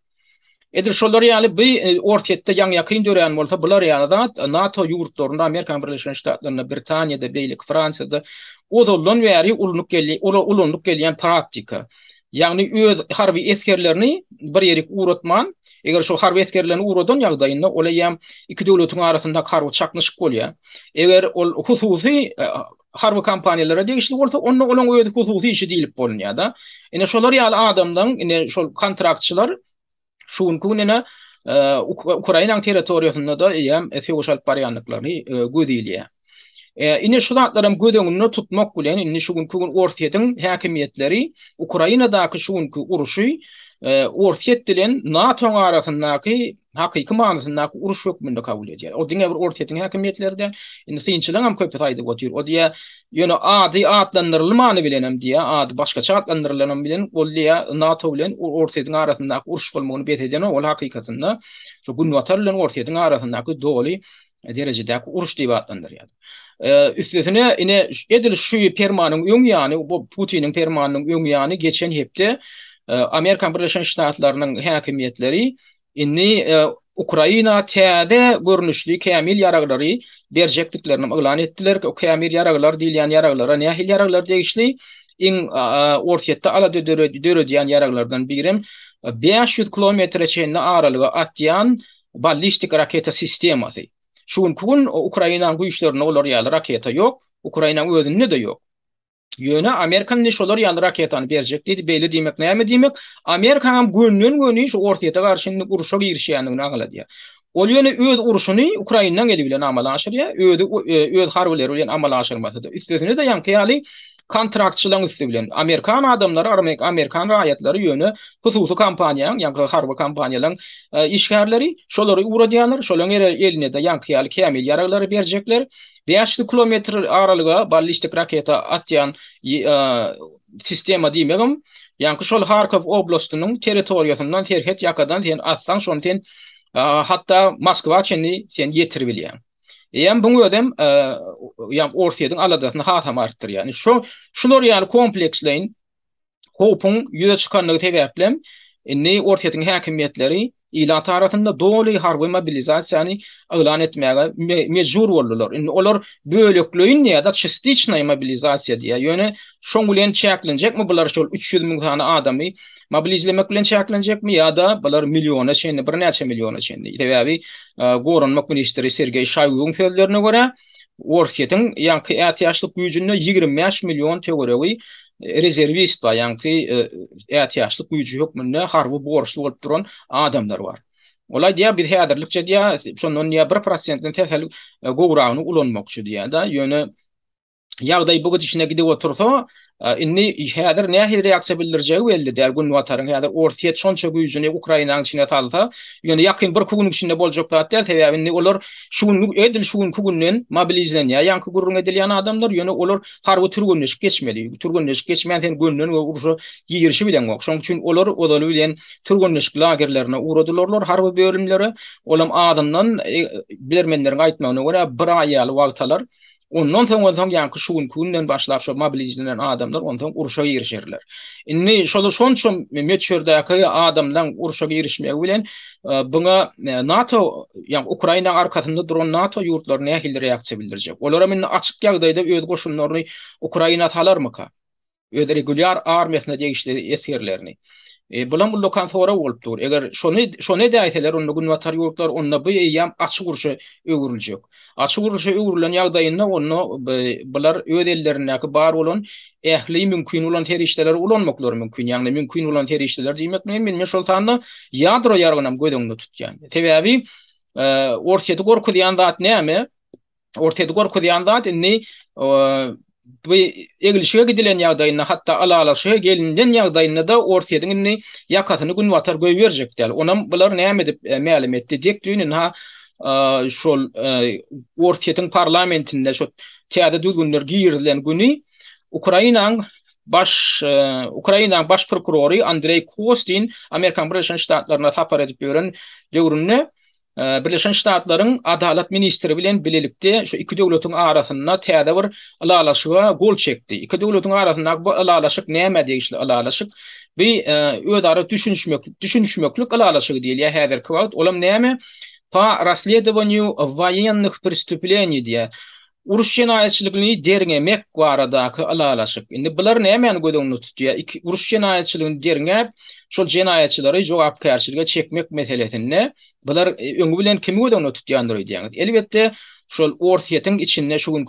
Edir şolar ýaly bir ortiýetde ýakyn dören bolsa bular ýaly da NATO ýurtlarynda, Amerika Birleşik Ştatlaryna, Britaniýada, beýlik Fransiýada odoldan bäri ulanyp gelýän praktika. Ýagny öz harby eskerlerini bir ýerik uratman, eger şo harby eskerlerini uradan ýagdaýynda olayam iki döwletiň arasynda karby çaknyşyk bolýar. Eger ol hususy harby kampaniýalara degişli bolsa, olaň öz hususy işi diýilip bolunýar da. Ene şolar ýaly adamdan, ene şol kontraktçylar şunkune Ukraina territoriýasynda da ýam feodal barýanlyklaryny gödýilýär. Ine şulatlarym gödüňünde tutmak bilen ine şunkun ortiýetiň häkimiýetleri Ukrainadaky şunky uruşy ortiýet bilen NATO arasyndaky hakyky manysyndaky uruş hökmünde kabul edýär. O diňe bir ortiýetiň häkimiýetlerden ine synçylyk hem köp taýdy goýur. O diýe ýöne ady atlandyrylmany bilenem diýe, ady başgaça atlandyrylanyny bilen bolýa NATO bilen ortiýetiň arasyndaky uruş bolmagyny beteden ol hakykatynda şu günwatar bilen ortiýetiň arasyndaky doly derejedäki uruş diýip atlandyrýar. Üstesine ine edil şu permanyň öňýany, bu Putiniň permanyň öňýany geçen hepde Amerika Birleşik Ştatlarynyň häkimiýetleri inni Ukraina täze görnüşli kämil ýaraglary berjekdiklerini elan etdiler. O kämil ýaraglar diýilýän ýaraglara nähil ýaraglar degişli ortiýetde ala döredýän ýaraglardan birim 500 kilometre çenli aralyga atýan ballistik raketa sistemasy. Şunkun Ukrainanyň güýçlerine olar ýaly raketa ýok, Ukrainanyň özünde de ýok. Ýöne Amerikan neşolar ýaly raketany berjek diýdi, beýle diýmek näme diýmek? Amerikan gönnün şu ortiýeta garşy uruşa girişýändigini agladýar. Ol ýöne öz uruşuny Ukrainadan edip bilen amala aşyrýar, öz harbyleri bilen amala aşyrmasy. Üstesine de ýanky kontraktçylaryň üstü bilen Amerikan adamlary, Amerikan raýatlary ýöne hususy kampaniýaň, ýa-ni harby kampaniýalaryň işgärleri şolary uradýarlar, şolaryň eline de ýanky kämil ýaraglary berjekler. 500 kilometr aralyga ballistik raketa atýan sistema diýmegim, ýanky şol Harkov oblastynyň territoriýasyndan terhet ýakadan sen atsaň şonu sen hatta Moskwa çenli sen ýetirip bilýän. Ýa bu ödem ýa ortiýetiň aladasyny hatam artdyrýar. Yani şular ýaly kompleksleýin howpun ýüze çykanlygy sebäplem inni ortiýetiň häkimiýetleri ilan tarafında doly harby mobilizasiýany elan etmäge mejbur boldular. Indi olar bölekleýin ýa-da çistiçnay mobilizasiýa diýär. Ýöne şoň bilen çäklenjekmi bular şol 300 000 tane adamy mobilizlemek bilen çäklenjekmi ýa-da bular milyona çenli, bir näçe milyona çenli. Täbäbi Goranmak ministri Sergey Shoyguň sözlerine görä ortiýetiň ýanky ätiýaçlyk güýjünde 25 milyon teoregi rezervist var, ýanky ätiýaçlyk güýji hökmünde harby borçly bolup duran adamlar bar. Olay diýär biz häzirlikçe diýär şondan ýa 1%-den tehel gowragyny ulanmakçy diýär da ýöne ýagdaý bu gidişine gidip otursa inni häzir nähil reaksiýa bildirjegi belli däl günwataryň häzir ortiýet şonça güýjüni Ukrainanyň içine salsa ýöne ýakyn bir kugun içinde boljaklar däl täbäbini olar şuň kugunden mobilizlenýär ýanky gurrun edilýän adamlar ýöne olar harby türgünleşip geçmeli. Türgünleşip geçmän gönnün we uruşa ýigirişi bilen ok. Şoň üçin olar odaly bilen türgünleşik lagerlerine uradylarlar harby bölümlere olam adamdan bilermenleriň aýtmagyna görä bir aýaly wagtalar Ondan soň ýa-ni şuun künden başlap şo mobilizlenen adamlar ondan uruşa girişerler. Inni şonçum meçhurdäki adamdan uruşa girişmek bilen buna NATO ýa Ukraina arkasynda duran NATO ýurtlaryna nähili reaksiýa bildirjek. Olara men açyk ýagdaýda öz goşunlaryny Ukraina talarmyka? Öz regular armiýasyna degişli esirlerini. Bulan bu lokan sonra bolupdur. Eger şonu diýseler, onda günwatar ýurtlar onda bu ýam açyk uruşa öwrüljek. Açyk uruşa öwrülen ýagdaýynda onu bular öz ellerindäki bar bolan ähli mümkin bolan terişdeler ulanmaklary mümkin. Ýagny mümkin bolan terişdeler diýmek men şol tanda ýadro ýargynam gödüňde tutýan. Sebäbi ortaýda gorkudiýan zat näme? Ortaýda gorkudiýan zat inni bu egilişe gidilen ýagdaýynda hatda alalaşy gelinden ýagdaýynda da ortaýdyň inni ýakasyny günwatar goýup berjek däl. Onam bular näme dip mälim etdi diýek düýün ha şol ortaýdyň parlamentinde şo täze düzgünler giýirilen güni Ukrainaň baş prokurory Andrei Kostin Amerikan Birleşik Ştatlaryna tapar edip beren döwründe Birleşen Ştatlaryň adalet ministri bilen bilelikde şu iki döwletiň arasynda täze bir alalaşyga gol çekdi. İki döwletiň arasynda bu alalaşyk näme diýişli alalaşyk? Bir öýdara düşünüşmeklik alalaşyk diýilýär häzirki wagt. Olam näme? По расследованию военных преступлений diye uruş jenaýetçiligini derňemek baradaky alalaşyk. Indi bular näme gödüňde tutýar? Uruş jenaýetçiligini derňep şol jenaýetçileri jogapkärçilige çekmek meselesinde bular öňü bilen kimi gödüňde tutýandyr diýär. Elbetde şol ortaýatyň içinde şu gün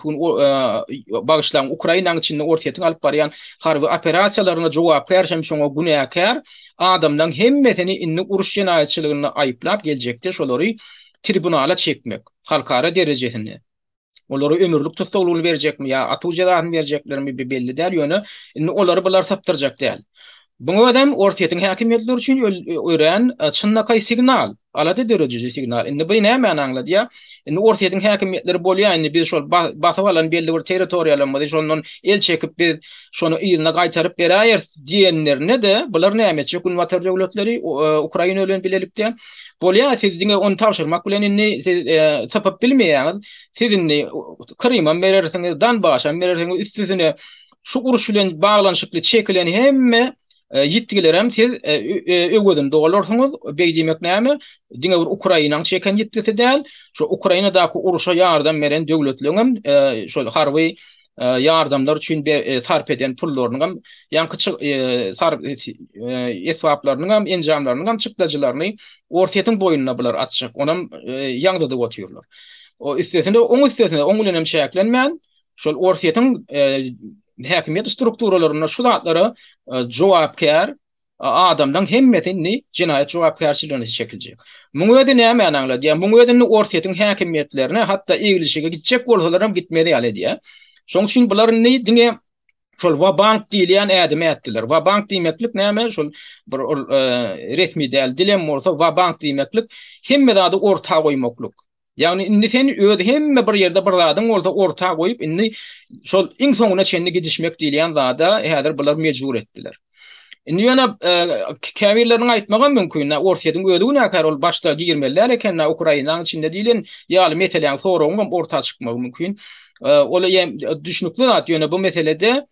bagyşlan Ukrainanyň içinde ortaýatyň alyp barýan harby operasiýalaryna jogap berýän şoňa günäkär adamdan hemmesini inni uruş jenaýetçiligini aýyplap geljekde şolary tribunala çekmek halkara derejesinde. Olary ömürlük tutsagluk berjekmi ýa atuw jazasyny berjeklermi belli däl ýöne inni olary bular tapdyrjak däl. Buňa adam ortaýatyň häkimetleri üçin ören çynnakay signal, alady derejeli signal. Indi bu näme aňladýar? Indi ortaýatyň häkimetleri bolýar, indi biz şol basyp alan belli bir territoriýalamy şondan el çekip biz şonu ýylyna gaýtaryp berýär diýenlerine de bular näme etjek? Günwatar döwletleri Ukraina bilen bilelikde bolýar, siz diňe onu tapşyrmak bilen indi tapyp bilmeýäňiz. Siz indi Kryma berersiňiz, Donbass'a berersiňiz, üstüne şu uruş bilen baglanyşykly çekilen hemme yitgilerem siz öwgedin dolarsyňyz beýdimek näme? Diňe bir Ukrainanyň çeken yitkisi däl, şu Ukrainadaky uruşa ýardam beren döwletleriň şol harby ýardamlar üçin sarp eden pullaryny ýa-ni sarp eswaplaryny enjamlaryny çykdajylaryny ortaýatyň boýunna bular atjak. Onam ýagdaýda otýarlar. O üstesinde oň bilen hem şäklenmän şol ortaýatyň häkimiýet strukturalaryna şu zatlara jogapkär adamdan hemmesini jinaýat jogapkärçiligine çekiljek. Muňa öýde näme aňladýar? Muňa öýde ortaýatyň häkimiýetlerine hatda egilişige gitjek bolsalar hem gitmedi ýaly diýär. Şoň üçin bular diňe şol Wabank diýilýän ädimi etdiler. Wabank diýmeklik näme? Şol bir resmi däl dilem bolsa Wabank diýmeklik hemme zady orta goýmakluk. Yani indi sen öýde hemme bir ýerde bir zadyň bolsa orta goýup indi şol iň soňuna çenli gidişmek diýilýän zada häzir bular mejbur etdiler. Indi ýöne käbirleriň aýtmagan mümkin, ortaýatyň öýdügine näkär ol başda girmeler eken Ukrainanyň içinde diýilen ýaly meseleň soragyň orta çykmagy mümkin. Ola düşünükli zat ýöne bu meselede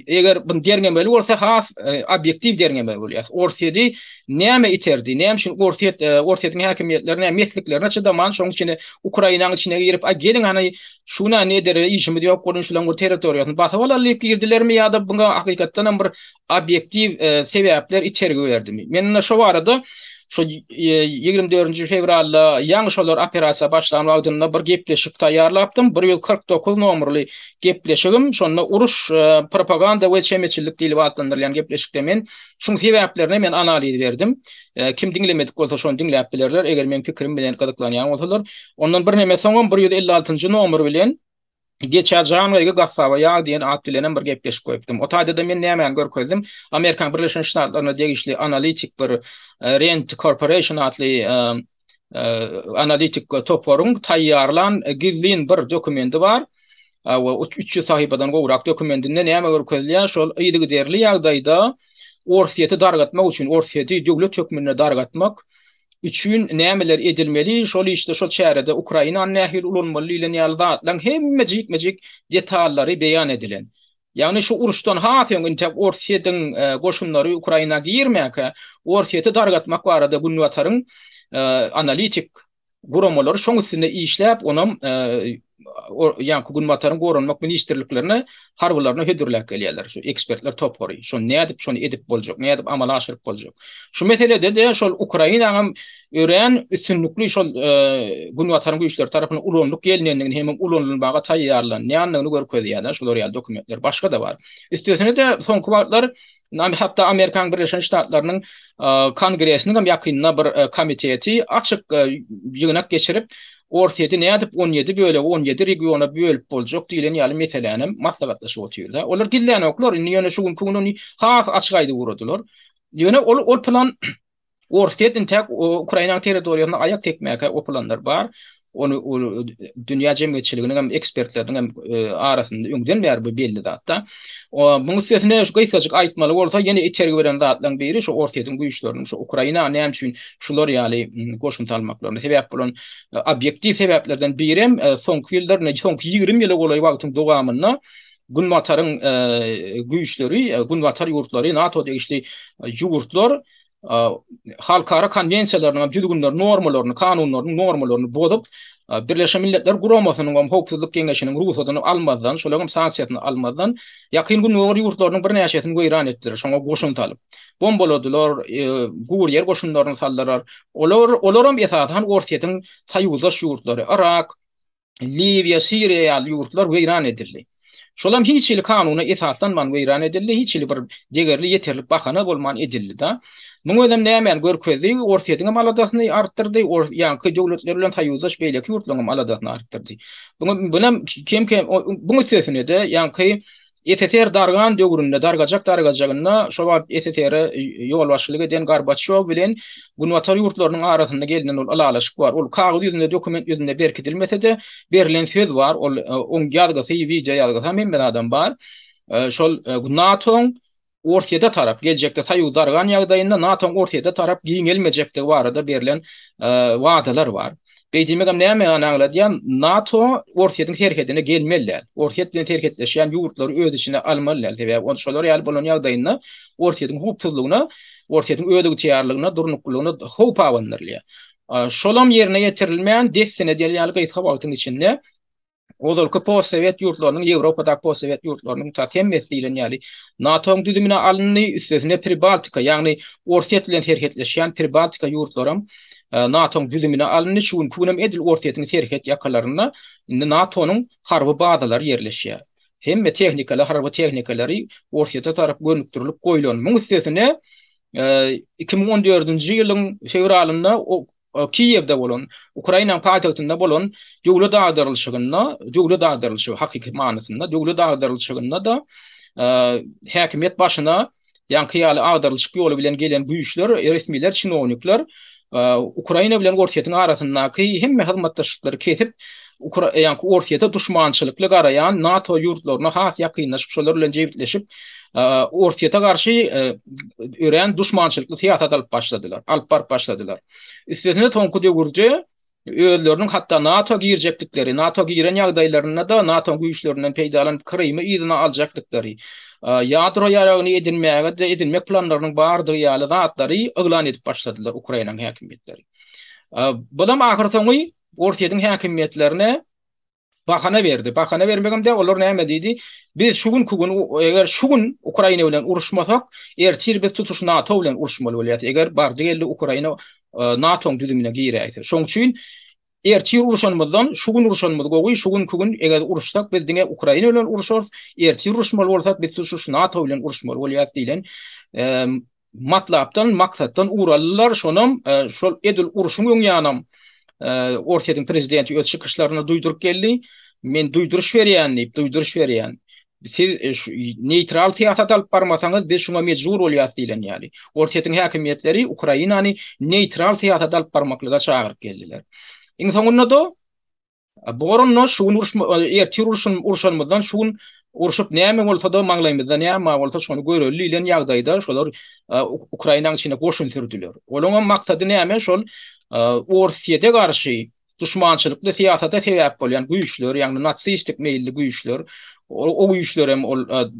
eger bu derňemeli bolsa has obyektiv derňemeli bolýar. Ortaýady näme iterdi? Näme şol ortaýatyň häkimiýetlerine, mesliklerine çydaman, şoň üçin Ukrainanyň içine girip, gelin hani şuna ne dere işimi diýip gorunşulan bu territoriýasyny basyp alyp girdilermi ýa-da bunga hakykatdan bir obyektiv sebäpler içergi berdimi? Men şo barada şu 24 fevralda ýaňy şolar operasiýa başlanyp wagtynda bir gepleşik taýýarlapdym. 149 nomerli gepleşigim. Şonda uruş propaganda we çemeçilik diýilip atlandyrylýan gepleşikde men şuň sebäplerini men analiz berdim. Kim diňlemedik bolsa şonu diňläp bilerler. Eger men pikirim bilen gydyklanýan bolsalar, ondan bir näme soňam 156-njy nomer bilen geçeceğim ve gaffava ya diyen ad dilenen bir gepleşik koyupdum. O taýda men näme görkezdim? Amerikan Birleşik Ştatlaryna degişli analitik bir Rand Corporation adly analitik toporun taýýarlan gizlin bir dokumenti bar. O 300 sahipadan gowrak dokumentinde näme görkezilýär? Şol ýygy derli ýagdaýda ortaýaty dargatmak üçin, ortaýaty döwlet hökmüne dargatmak üçün nämeler edilmeli, şol işte şol çärede Ukraina nähil ulanmaly bilen ýaldan hemmejik detallary beýan edilen. Yani şu uruşdan hafen intep Orsiýetin goşunlary Ukraina girmäke, Orsiýeti dargatmak barada Gunwatarın analitik guramalar şoň üstünde işläp onam ýa-ni Gunwatarın goranmak ministrliklerine harbylaryna hödürläp gelýärler. Şu ekspertler topary. Şo nädip şonu edip boljak, nädip amal aşyryp boljak. Şu meselede de şol Ukraina'nın ören üstünlükli şol Gunwatarın güýçleri tarapyna ulanlyk gelnendigini hem ulanylmaga taýýarlanýanlygyny görkezýärler. Şol real dokumentler başga da bar. Üstesine de soňky wagtlar hatta Amerikan Birleşik Ştatlarynyň Kongresiniň hem ýakynna bir komiteti açyk ýygynak geçirip Orsiýeti nädip 17 böle 17 regiona bölüp boljak diýilen ýaly meselenim maslahatlaşyp oturýar. Olar gilläne oklar ýöne şu gün kununy has açyk aýdy guradylar. Ýöne ol plan Orsiýetin tek Ukraina territoriýasyna aýak tekmäke o planlar bar. Onu dünýä jemgyýetçiliginiň hem ekspertleriň hem arasynda öňden bäri bu belli zatda. Buň üstüne şu gaýtasyk aýtmaly bolsa ýene içergi beren zatlaryň biri şu Orsiýetin güýçlerini şu Ukraina näme üçin şular ýaly goşun talmaklaryna sebäp bolan objektiv sebäplerden biri hem soňky ýyllar soňky 20 ýyla golay wagtyň dowamyna Gunwatarın güýçleri, Gunwatar ýurtlary, NATO degişli ýurtlar halkara konvensiýalaryny, düzgünler, normalaryny, kanunlaryny, normalaryny bozup Birleşen Milletler Guramasynyň hem Howpsuzlyk Geňeşiniň ruhsatyny almadan, şolaryň sanksiýasyny almadan ýakyn gün ýurtlarynyň bir näçesini goýran etdiler, şoňa goşun talyp. Bombaladylar, gurýer goşunlaryny saldylar. Olar hem esasan Orsiýetin taýýuzdaş ýurtlary, Irak, Libiýa, Siriýa ýurtlar goýran edildi. Şolam hiç ili kanuna esaslanman goýran edildi, hiç ili bir degerli ýeterli bahana bolman edildi da. Muňa ödem nämen görkezdi, Orsiýetiň maladasyny artdyrdy, ýa-ni döwletler bilen taýýuzdaş beýleki ýurtlaryň maladasyny artdyrdy. Bunam kim buňy sözüne de ýa-ni SSR dargan döwründe dargajagyna şo SSR ýol başçylyk eden Gorbaçow bilen Gunwatar ýurtlarynyň arasynda gelinen ol alalaşyk bar. Ol kagazy ýüzünde dokument ýüzünde berkitilmese de berilen söz bar. Ol oň ýazgasy, video ýazgasy hem adam bar. Şol NATO'ň Orsiýede tarap geljekde taýýuz dargan ýagdaýynda NATO'ň Orsiýede tarap giňelmejekdigi barada berilen wadalar bar. Beýdimegem näme anaňladýan NATO Orsiýetiň terhetine gelmeliler. Orsiýet bilen terhetleşýän ýurtlary öz içine almalylar diýip onu şolar ýaly bolan ýagdaýynda Orsiýetiň hukuklygyna, Orsiýetiň ödügi tiýarlygyna, durnuklygyna howp awanlyrlar. Şolam ýerine ýetirilmeýän destine diýilýän gaýta wagtyň içinde Ozalky post-sowet ýurtlarynyň Ýewropada post-sowet ýurtlarynyň täsemmesi bilen ýaly NATO'ň düzümine alınny üstesine Pribaltika ýagny Orsiýet bilen terhetleşýän Pribaltika ýurtlarym NATO'ň düzümine alınny şuň kunem edil Orsiýetiň terhet ýakalaryna indi NATO'nyň harby bazalary ýerleşýär. Hemme tehnikali harby tehnikalary Orsiýete tarap gönükdirilip goýulan. Muň üstesine 2014-nji ýylyň fevralynda Kiýewde bolan, Ukraina paýtagtynda bolan döwlet agdarylşygyna, hakyky manysynda döwlet agdarylşygyna da häkimet başyna ýanky agdarylşyk ýoly bilen gelen güýçler, resmiler, çinownikler Ukraina bilen Orsiýetiň arasyndaky hemme hyzmatdaşlyklary kesip Orsiýete duşmançylykly garayan NATO ýurtlaryna has ýakynlaşyp şolar bilen jebitleşip Orsiýete garşy ören duşmançylykly siýasat alyp başladylar. Üstesine soňky döwürde özleriniň hatda NATO girjekdikleri, NATO giren ýagdaýlaryna da NATO güýçlerinden peýdalanyp Krymy ýygyna aljakdykları, ýadro ýaragyny edinmek planlarynyň bardygy ýaly zatlary eglan edip başladylar Ukrainanyň häkimetleri. Bulam ahyrsyňy Orsiýetiň häkimetlerine bahana berdi. Bahana bermegende olar näme diýdi? Biz şugun eger şugun Ukraina bilen uruşmasak, ertir biz tutuş NATO bilen uruşmaly bolýar. Eger bardy geldi Ukraina NATO'ň düzümine giýerse. Şoň üçin ertir uruşanmazdan şugun uruşanmaz gowy, şugun eger uruşsak biz diňe Ukraina bilen uruşar, ertir uruşmaly bolsak biz tutuş NATO bilen uruşmaly bolýar diýilen matlapdan, maksatdan urallar şonam şol edil uruşuň ýanam Orsiýetiň prezidenti öz çykyşlaryna duýdurup geldi. Men duýduruş berýän. Siz neutral siýasat alyp barmasaňyz biz şuňa mejbur bolýarys diýilen ýaly. Orsiýetiň häkimetleri Ukrainany neutral siýasat alyp barmaklyga çagyryp geldiler. Iň soňunda da boronno şuň uruşanmazdan şuň uruşup näme bolsa da maňlaýmyzda näme bolsa şonu görelilen ýagdaýda şolar Ukrainanyň içine goşun sürdüler. Olaňa maksady näme? Şol Orsiýete garşy düşmançylykly siyasata sebäp bolýan güýçler, ýagny natsistik meýilli güýçler, o güýçler hem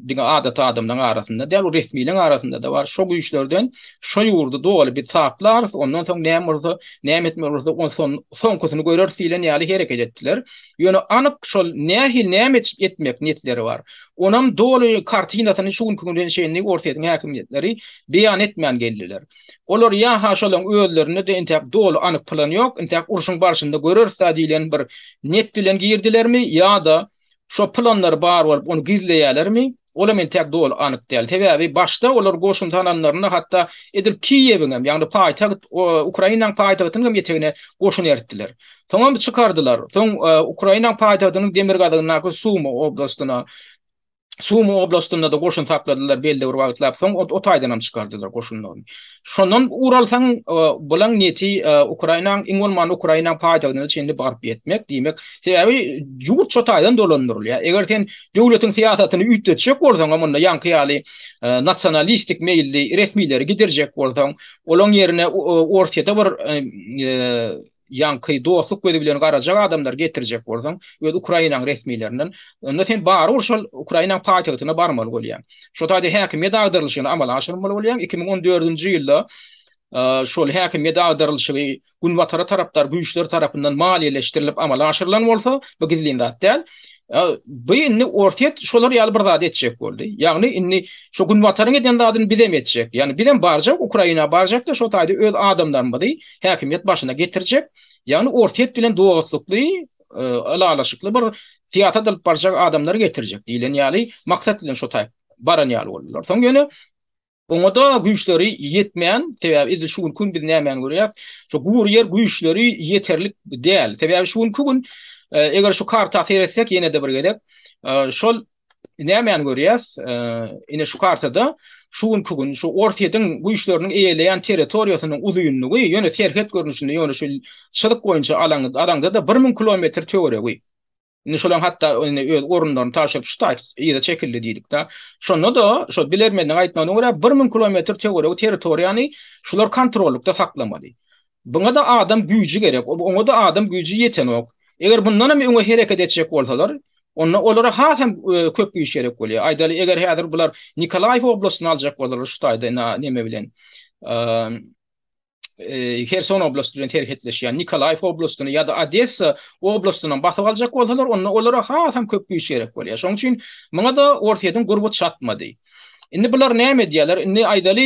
diňe adat adamlaryň arasynda, däl o resmiýetlerin arasynda da bar. Şo güýçlerden şo ýurdu dogaly bir saplar, ondan soň näme nämetme bolsa, ondan soň kösüni görer silen ýaly hereket etdiler. Ýöne anyk şol nähil nämet etmek niyetleri var. Onam dogaly kartinasyny şu günkünden şeýini ortaýa häkimiyetleri beýan etmän geldiler. Olar ýa ha şolaň öýlerini de intäk dogaly anyk plan ýok, intäk urşuň barşynda görer diýilen bir net bilen girdilermi ýa da şo planlar bar bolup onu gizleýärlermi? Olam intäk dogaly anyk däl. Täbäbi başda olar goşun tananlaryna hatda edil Kiýewiň hem ýagny paýtagyt Ukrainaň paýtagtynyň hem ýetegine goşun eritdiler. Tamam çykardylar. Soň Ukrainaň paýtagtynyň Demirgazyna, Sumy oblastynda da goşun sapladylar belli bir wagtlap. Soň o taýdanam çykardylar goşunlaryny. Şondan uralsaň bulan niyeti Ukrainaň iňolman Ukrainaň paýtagyny içinde baryp etmek diýmek. Täbi ýurt ço taýdan dolandyrylýar. Eger sen döwletiň siýasatyny ütdetjek bolsaň, amanda ýanky ýaly nasionalistik meýilli resmiýetleri giderjek bolsaň, olaň ýerine ortaýda bir ýanky dostluk gözi bilen garajak adamlar getirjek bolsaň, öz Ukrainaň resmiýetlerinden, onda sen baryr şol Ukrainaň paýtagyna barmaly bolýan. Şo taýda häkimiyet agdyrlyşyny amala aşyrmaly bolýan. 2014-nji ýylda şol häkimiyet agdyrlyşy Günwatara tarapdar güýçler tarapyndan maliýeleşdirilip amala aşyrylan bolsa, bu gizliňde däl. Bu inni ortaýa şolar ýaly bir zat etjek boldy. Ýagny inni şo Günwataryň eden zadyny bizem etjek. Ýani bizem barjak Ukraina barjak da şo taýda öz adamlarymyzy häkimiyet başyna getirjek. Ýagny ortaýa bilen dogatlykly, alalaşykly bir siýasat alyp barjak adamlary getirjek diýilen ýaly maksat bilen şo taýda baran ýaly boldular. Soň ýöne oňada güýçleri ýetmeýän, täbäbi şu gün biz nämen görýär? Şo gur ýer güýçleri ýeterlik däl. Täbäbi şu gün eger şu karta feretsek ýene de bir gedek. Şol nämen görýäs? Ine şu kartada şu gün şu ortaýadyň güýçleriniň eýeleýän territoriýasynyň uzunlygy ýöne serhet görnüşinde ýöne şu çylyk boýunça alanda da 1000 kilometr töweregi. Ine şolaň hatda öz orunlaryny taşyp şutaýt, ýa-da çekildi diýdik da. Şonda da şo bilermeniň aýtmagyna görä 1000 kilometr töweregi territoriýany şular kontrollukda saklamaly. Buňa da adam güýji gerek. Oňa da adam güýji ýetenok. Eger bundan hem öňe hereket etjek bolsalar, olara hasam köp güýç gerek bolýar. Aýdaly eger häzir bular Nikolaýew oblastyny aljak bolsalar şu taýda näme bilen Kherson oblastyny terhetleşýän Nikolaýew oblastyny ýa-da Odessa oblastyny basyp aljak bolsalar, olara hasam köp güýç gerek bolýar. Şoň üçin muňa da ortaýadan gurbut çatmady. Indi bular näme diýerler? Indi aýdaly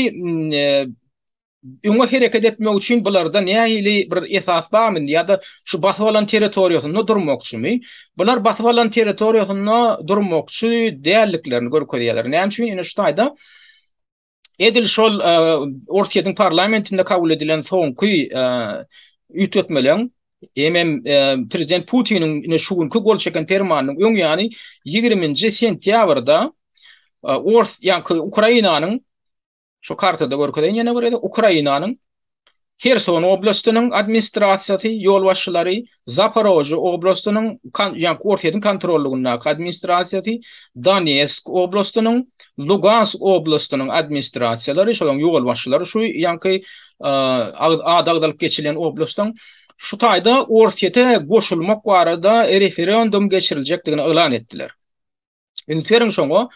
öňe hereket etmek üçin bularda nähili bir esas barmy ýa-da şu basyp alan territoriýasyny durmakçymy? Bular basyp alan territoriýasyny durmakçy däelliklerini görkezýärler. Näme üçin? Ine şu taýda edil şol ortaýadyň parlamentinde kabul edilen soňky ütletmeleň hem prezident Putiniň ine şu günkü gol çeken fermanynyň öňýany 20-nji sentýabrda Ukrainanyň şu kartada görkezýän ýene bir Ukrainanyň Kherson oblastynyň administrasiýasy, ýol başçylary, Zaporojye oblastynyň ýa-ni ortaýadyň kontrollugyna administrasiýasy, Donetsk oblastynyň, Lugansk oblastynyň administrasiýalary, şolaň ýol başçylary şu ýa-ni adagdalyp geçilen oblastyň şu taýda ortaýa goşulmak barada referendum geçiriljekdigini elan etdiler. Ünferin şoňa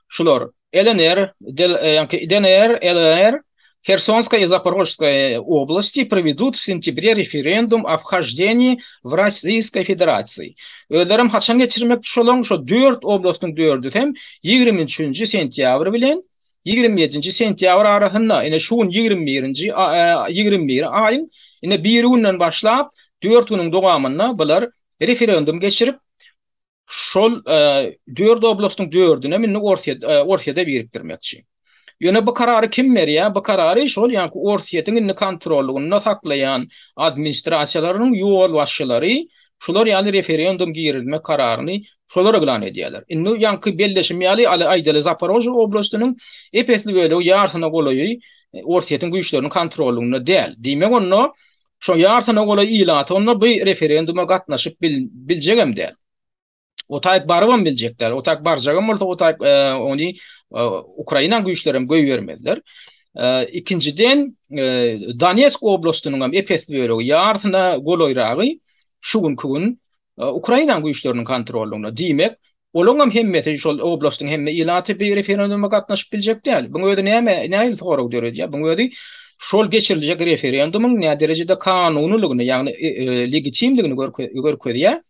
şular ЛНР, ЛНР, Херсонская и Запорожская области проведут в сентябре референдум о вхождении в Российской Федерации. Ölerim haçan geçirmek şolaň şo 4 oblastyň 4-ü hem 23-nji sentýabr bilen 27-nji sentýabr arasynda, ine şu 21 aýyň ine 1 günden başlap 4 günüň dowamyna bular referendum geçirip şol 4 oblastyň 4-üne minni ortaýada birikdirmekçi. Ýöne bu karary kim berýär? Bu karary şol ýa-ni ortaýadyň kontrollugyny saklaýan administrasiýalarynyň ýol başçylary şular ýaly referendum girilmek kararyny şolar elan edýärler. Indi ýa-ni belleşim ýaly aýdaly Zaporojye oblastynyň epesli bölegi ýarsyna golaýy ortaýadyň güýçleriniň kontrollugyny däl. Diýmek onu şo ýarsyna golaýy ilaty onu bu referenduma gatnaşyp biljegem däl. O taýyk barabam biljekler. O taýyk barjagam bolsa o taýyk onu Ukraina güýçlerim göý bermediler. İkinciden Donetsk oblastynyň hem epes bölegi ýarsyna goloýragy şu gün Ukraina güýçleriniň kontrolünde diýmek. Olaňam hemmeti şol oblastyň hemme ilaty bir referenduma gatnaşyp biljek däl. Buňa öýde näme sorag döredýär? Buňa öýde şol geçiriljek referendumuň näme derejede kanunylygyny, ýagny legitimligini görkezýär.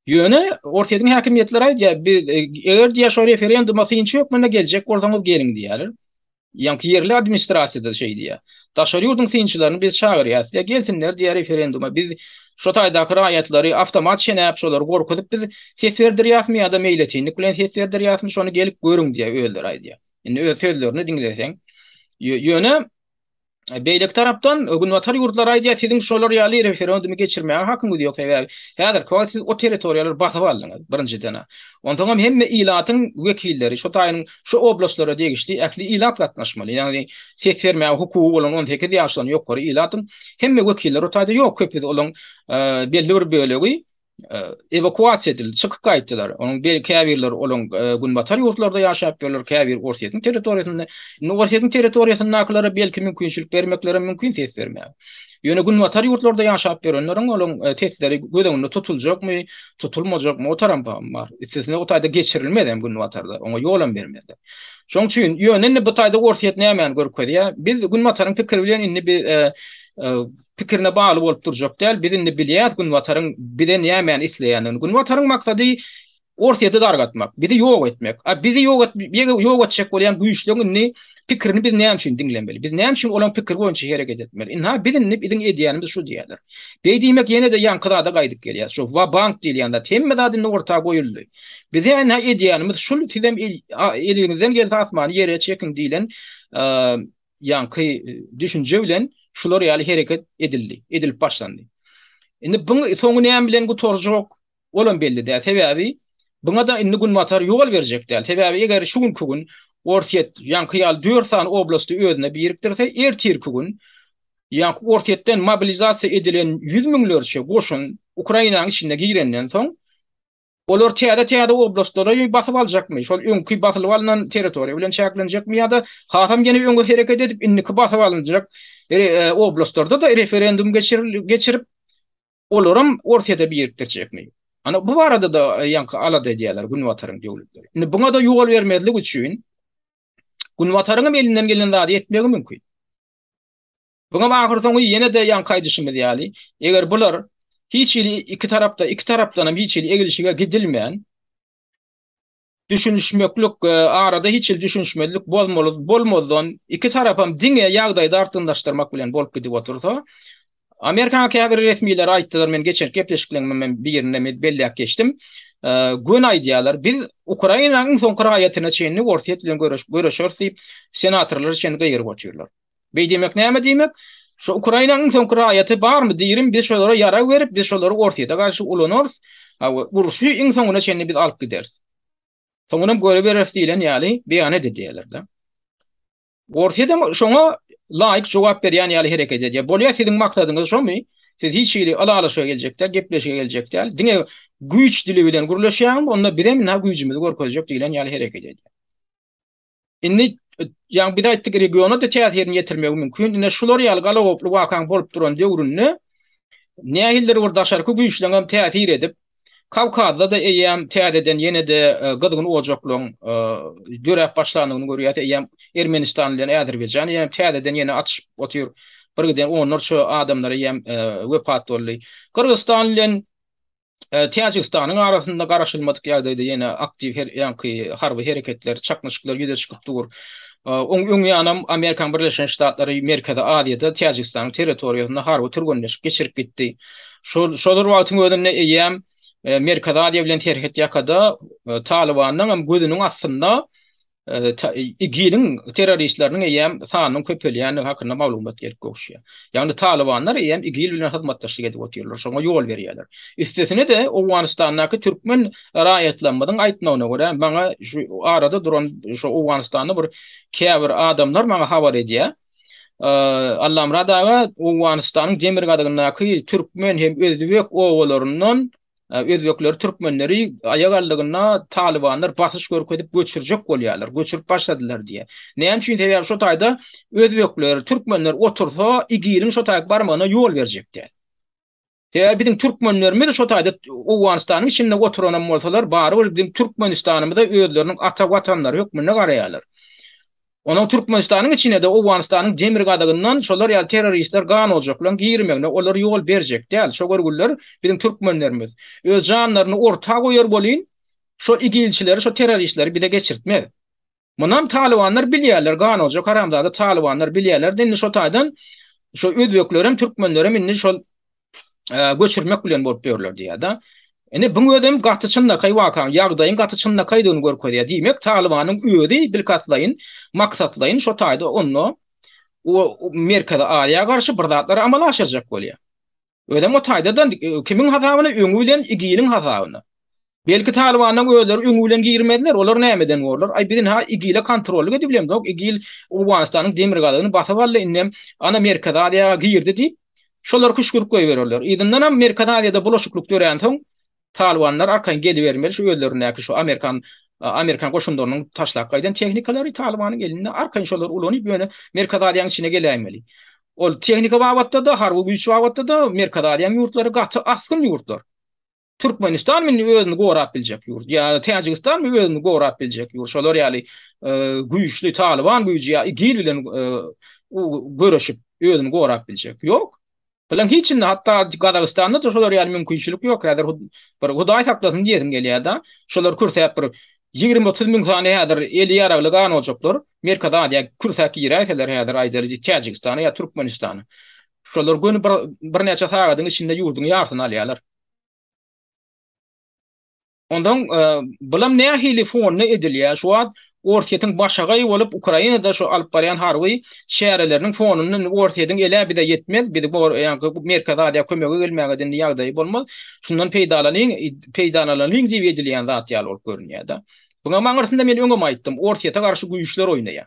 Ýöne ortaýyň häkimetleri aýdýar, biz eger diýär şol referenduma synçy ýok, menda geljek bolsaňyz geliň diýerler. Ýa-ni yerli administrasiýada şey diýär. Daşary ýurdun synçylaryny biz çagyrýar. Ya gelsinler diýär referenduma. Biz şu taýdaky raýatlary awtomat şenäp şolar gorkudyp biz ses berdirýärmi ýa-da meýleçinlik bilen ses berdirýärmi şonu gelip görüň diýär öýler aýdýar. Indi öz sözlerini diňleseň ýöne beýlek tarapdan Günwatar ýurtlar aýdýar siziň şolar ýaly referendumy geçirmäge hakyňyz ýok diýär. Häzir köp siz o territoriýalary basyp aldyňyz birinjiden. Ondan hemme ilatyň wekilleri şu taýyň şu oblastlara degişdi ähli ilat gatnaşmaly. Ýagny ses bermäge hukuky bolan 18 ýaşdan ýokary ilatyň hemme wekilleri o taýda ýok, köp olan belli bir bölegi evakuasiýa edildi, çykyp gaýtdylar. Onuň bir käbirler olan Günwatar ýurtlarda ýaşap berler, käbir ortaýyň territoriýasynda. Ortaýyň territoriýasyna naklara belki mümkinçilik bermekleri mümkin ses bermäge. Ýöne Günwatar ýurtlarda ýaşap berenleriň olan tesisleri gödeginde tutuljakmy, tutulmajakmy o tarampam bar. Istisna o taýda geçirilmeden Günwatarda, oňa ýolan bermedi. Şoň üçin ýöne bu taýda ortaýyň näme görkezýär? Biz Günwataryň pikiri bilen indi bir pikirine bağlı bolup durjak däl. Biz indi bilýär Günwataryň bilen näme isleýänini. Günwataryň maksady ortaýda dargatmak, bizi ýok etmek. Bizi ýok etjek bolan güýçlerini pikirini biz näme üçin diňlemeli? Biz näme üçin olan pikir boýunça hereket etmeli? Inha bizim edýänimiz şu diýerler. Beýdimek ýene de ýankyda gaýdyp gelýär. Şu wa bank diýilýände temme dadyny ortaga goýuldy. Bize näme edýänimiz şu sizem elinizden geldi asmany ýere çekin diýilen ýanky düşünje bilen şular ýaly hereket edildi, edilip başlandy. Indi buňa soňy näme bilen gutorjak olan belli däl. Sebäbi buňa da indi Günwatar ýol berjek däl. Sebäbi eger şu gün ortaýet ýanky ýaly 4 san oblasty özüne birikdirse, ertir gün ýanky ortaýetden mobilizasiýa edilen 100 miňlerçe goşun Ukrainanyň içinde girenden soň olar täze oblastlara basyp aljakmy? Şol öňkü basyp alynan territoriýa bilen çäklenjekmi ýa-da hasam gene öňe hereket edip indiki basyp alınjak oblastlarda da referendum geçirip olaram ortaýada birikdirjekmi? Ana bu arada da ýanky alada edýärler Günwataryň döwletleri. Indi buňa da ýol bermezlik üçin Günwataryň elinden gelen zady etmegi mümkin. Buňa bagyrsaň ýene de ýanky aýdyşymyz ýaly, eger bular hiç ili iki tarapdan hem hiç ili egilişige gidilmeyen düşünüşmeklik arada hiç il düşünüşmelik bolmazdan iki tarapam diňe ýagdaýda artyndaşdyrmak bilen bolup gidip otursa Amerika käbir resmiler aýtdylar, men geçen gepleşikleňme men bir ýerine belläp geçdim. Gün aýdýarlar, biz Ukrainanyň soňky raýatyna çeýini ortaýet bilen görüşýärsi, senatorlar şeňe gaýryp oturýarlar. Beýdemek näme diýmek? Şu Ukrainanyň soňky raýaty barmy diýirim, biz şolara ýara berip, biz şolary ortaýda garşy ulanarys, uruşy iň soňuna çenli biz alyp gideriz. Soňra göre beres diýilen ýaly beýan edilýärler de. Ortaýda şoňa laýyk jogap berýän ýaly hereket edýär. Bolýar siziň maksadyňyz şomy? Siz hiç ýeri ala-alaşa geljekler, gepleşe geljekler. Diňe güýç dili bilen gurulýaşýan, onda birem näme güýjümizi görkezjek diýilen ýaly hereket edýär. Indi ýa-ni bir aýtdyk regiona da täsirini ýetirmek mümkin. Ine şular ýaly galawoply wakan bolup duran döwründe nähilleri bir daşarky güýçleňem täsir edip Kavkazda da eýem täzeden ýene de gyzgyn ojaklyň dörep başlanygyny görýär. Eýem Ermenistan bilen Azerbaýjan ýene täzeden ýene atyşyp otýar. Birden onlarça adamlar eýem wepat boldy. Kyrgyzstan bilen Täjikistanyň arasynda garaşylmadyk ýagdaýda ýene aktiw ýanky harby hereketler, çaknaşyklar ýüze çykyp dur. Öňe anam Amerikan Birleşen Ştatlary Merkezi Aziýada Täjikistanyň territoriýasyna harby türgünleşip geçirip gitdi. Şolar wagtyň özünde eýem Merkezi Aziýa bilen terhet ýakada Talibanyň hem gözüniň astynda igiliň terroristleriniň eýem sanyny köpelýäni hakyna maglumat gerek goşýar. Ýagny Talibanlar eýem igil bilen hyzmatdaşlyk edip oturýarlar, şoňa ýol berýärler. Üstesine de Awganistanyňky türkmen raýatlanmadyň aýtmagyna görä, maňa şu arada duran şu Awganistanyň bir käbir adamlar maňa habar edýär. Allam radaga Awganistanyň demir gadygynaky türkmen hem özbek owalarynyň Özbekler, türkmenleri ayagallygyna Talibanlar basyş görkezip göçürjek bolýarlar, göçürüp başladylar diýe. Näme üçin diýär şo taýda özbekler, türkmenler otursa igiliň şo taýda barmagyna ýol berjekdir. Diýär bizim türkmenlerimiz de şo taýda Owganystanyň içinde oturan bolsalar, bary bizim Türkmenistanymyzda özleriniň ata watanlary hökmüne garaýarlar. Onun Türkmenistanyň içine de Owganystanyň demir gadagyndan şolar ýa terroristler gan oljaklar girmegine olar ýol berjek däl. Şo görgüller bizim türkmenlerimiz öz janlaryny orta goýar bolýan, şo igilçileri, şo terroristleri bir de geçirtmez. Munam Talibanlar bilýärler, gan oljak haramzada Talibanlar bilýärler, dinni şo taýdan şo özbeklerim, türkmenlerim inni şol göçürmek bilen bolup berler diýär da. Ene bu ödem gatyçynda kay wakan ýagdaýyň gatyçynda kaýdygyny görkezýär. Diýmek Talibanyň öýdi bilkatlaýyn, maksatlaýyn şo taýda onu o Merkeze Aziýa garşy bir zatlar amalaşajak bolýar. Ödem o taýdadan kimiň hasabyna öňü bilen igiliň hasabyna. Belki Talibanyň öýleri öňü bilen girmediler, olar nämeden bollar? Ay birin ha igile kontrolü edip bilen dok igil Owganystanyň demir gadagyny basyp aldy innem ana Merkeze Aziýa girdi diýip şolar kuşgurup goýberler. Ýa-da Merkeze Aziýada bulaşyklyk görýän soň Talibanlar arkaň gelibermeli şu öýlerine şu Amerikan goşunlarynyň taşlap gaýdan tehnikalary Talibanyň elinde arkaň şolar ulanyp ýöne Merkeze Aziýanyň içine gelýärmeli. Ol tehnika wagtda da harby güýç wagtda da Merkeze Aziýanyň ýurtlary gaty askyn ýurtlar. Türkmenistan men özüni gorap biljek ýurt. Ya Täjikistan men özüni gorap biljek ýurt. Şolar ýaly güýçli Taliban güýji ýa igil bilen görüşip özüni gorap biljek. Ýok. Bilen hiçin hatta Gadagystanda da şolar ýaly mümkinçilik ýok. Häzir bir Hudaý saklasyn diýesim gelýär da. Şolar kursäp bir 20-30 miň sany häzir 50 ýaragly gan oljaklar. Merkeze Aziýa kursak ýeräseler häzir aýdary Täjikistana ýa Türkmenistana. Şolar göni bir näçe sagatyň içinde ýurduň ýartyny alýarlar. Ondan bilam näme hili fonny edilýär şu wagt ortaýyň başagy bolup Ukrainada şu alyp barýan harby şäherleriniň fonunyň ortaýyň ele bir de ýetmez, bir de ýa-ni Merkeze Aziýa kömegi gelmäge ýagdaý bolmaz. Şundan peýdalanyň diýip edilýän zat ýaly bolup görünýär da. Buňa maňarsynda men öňe aýtdym, ortaýa garşy güýçler oýnaýar.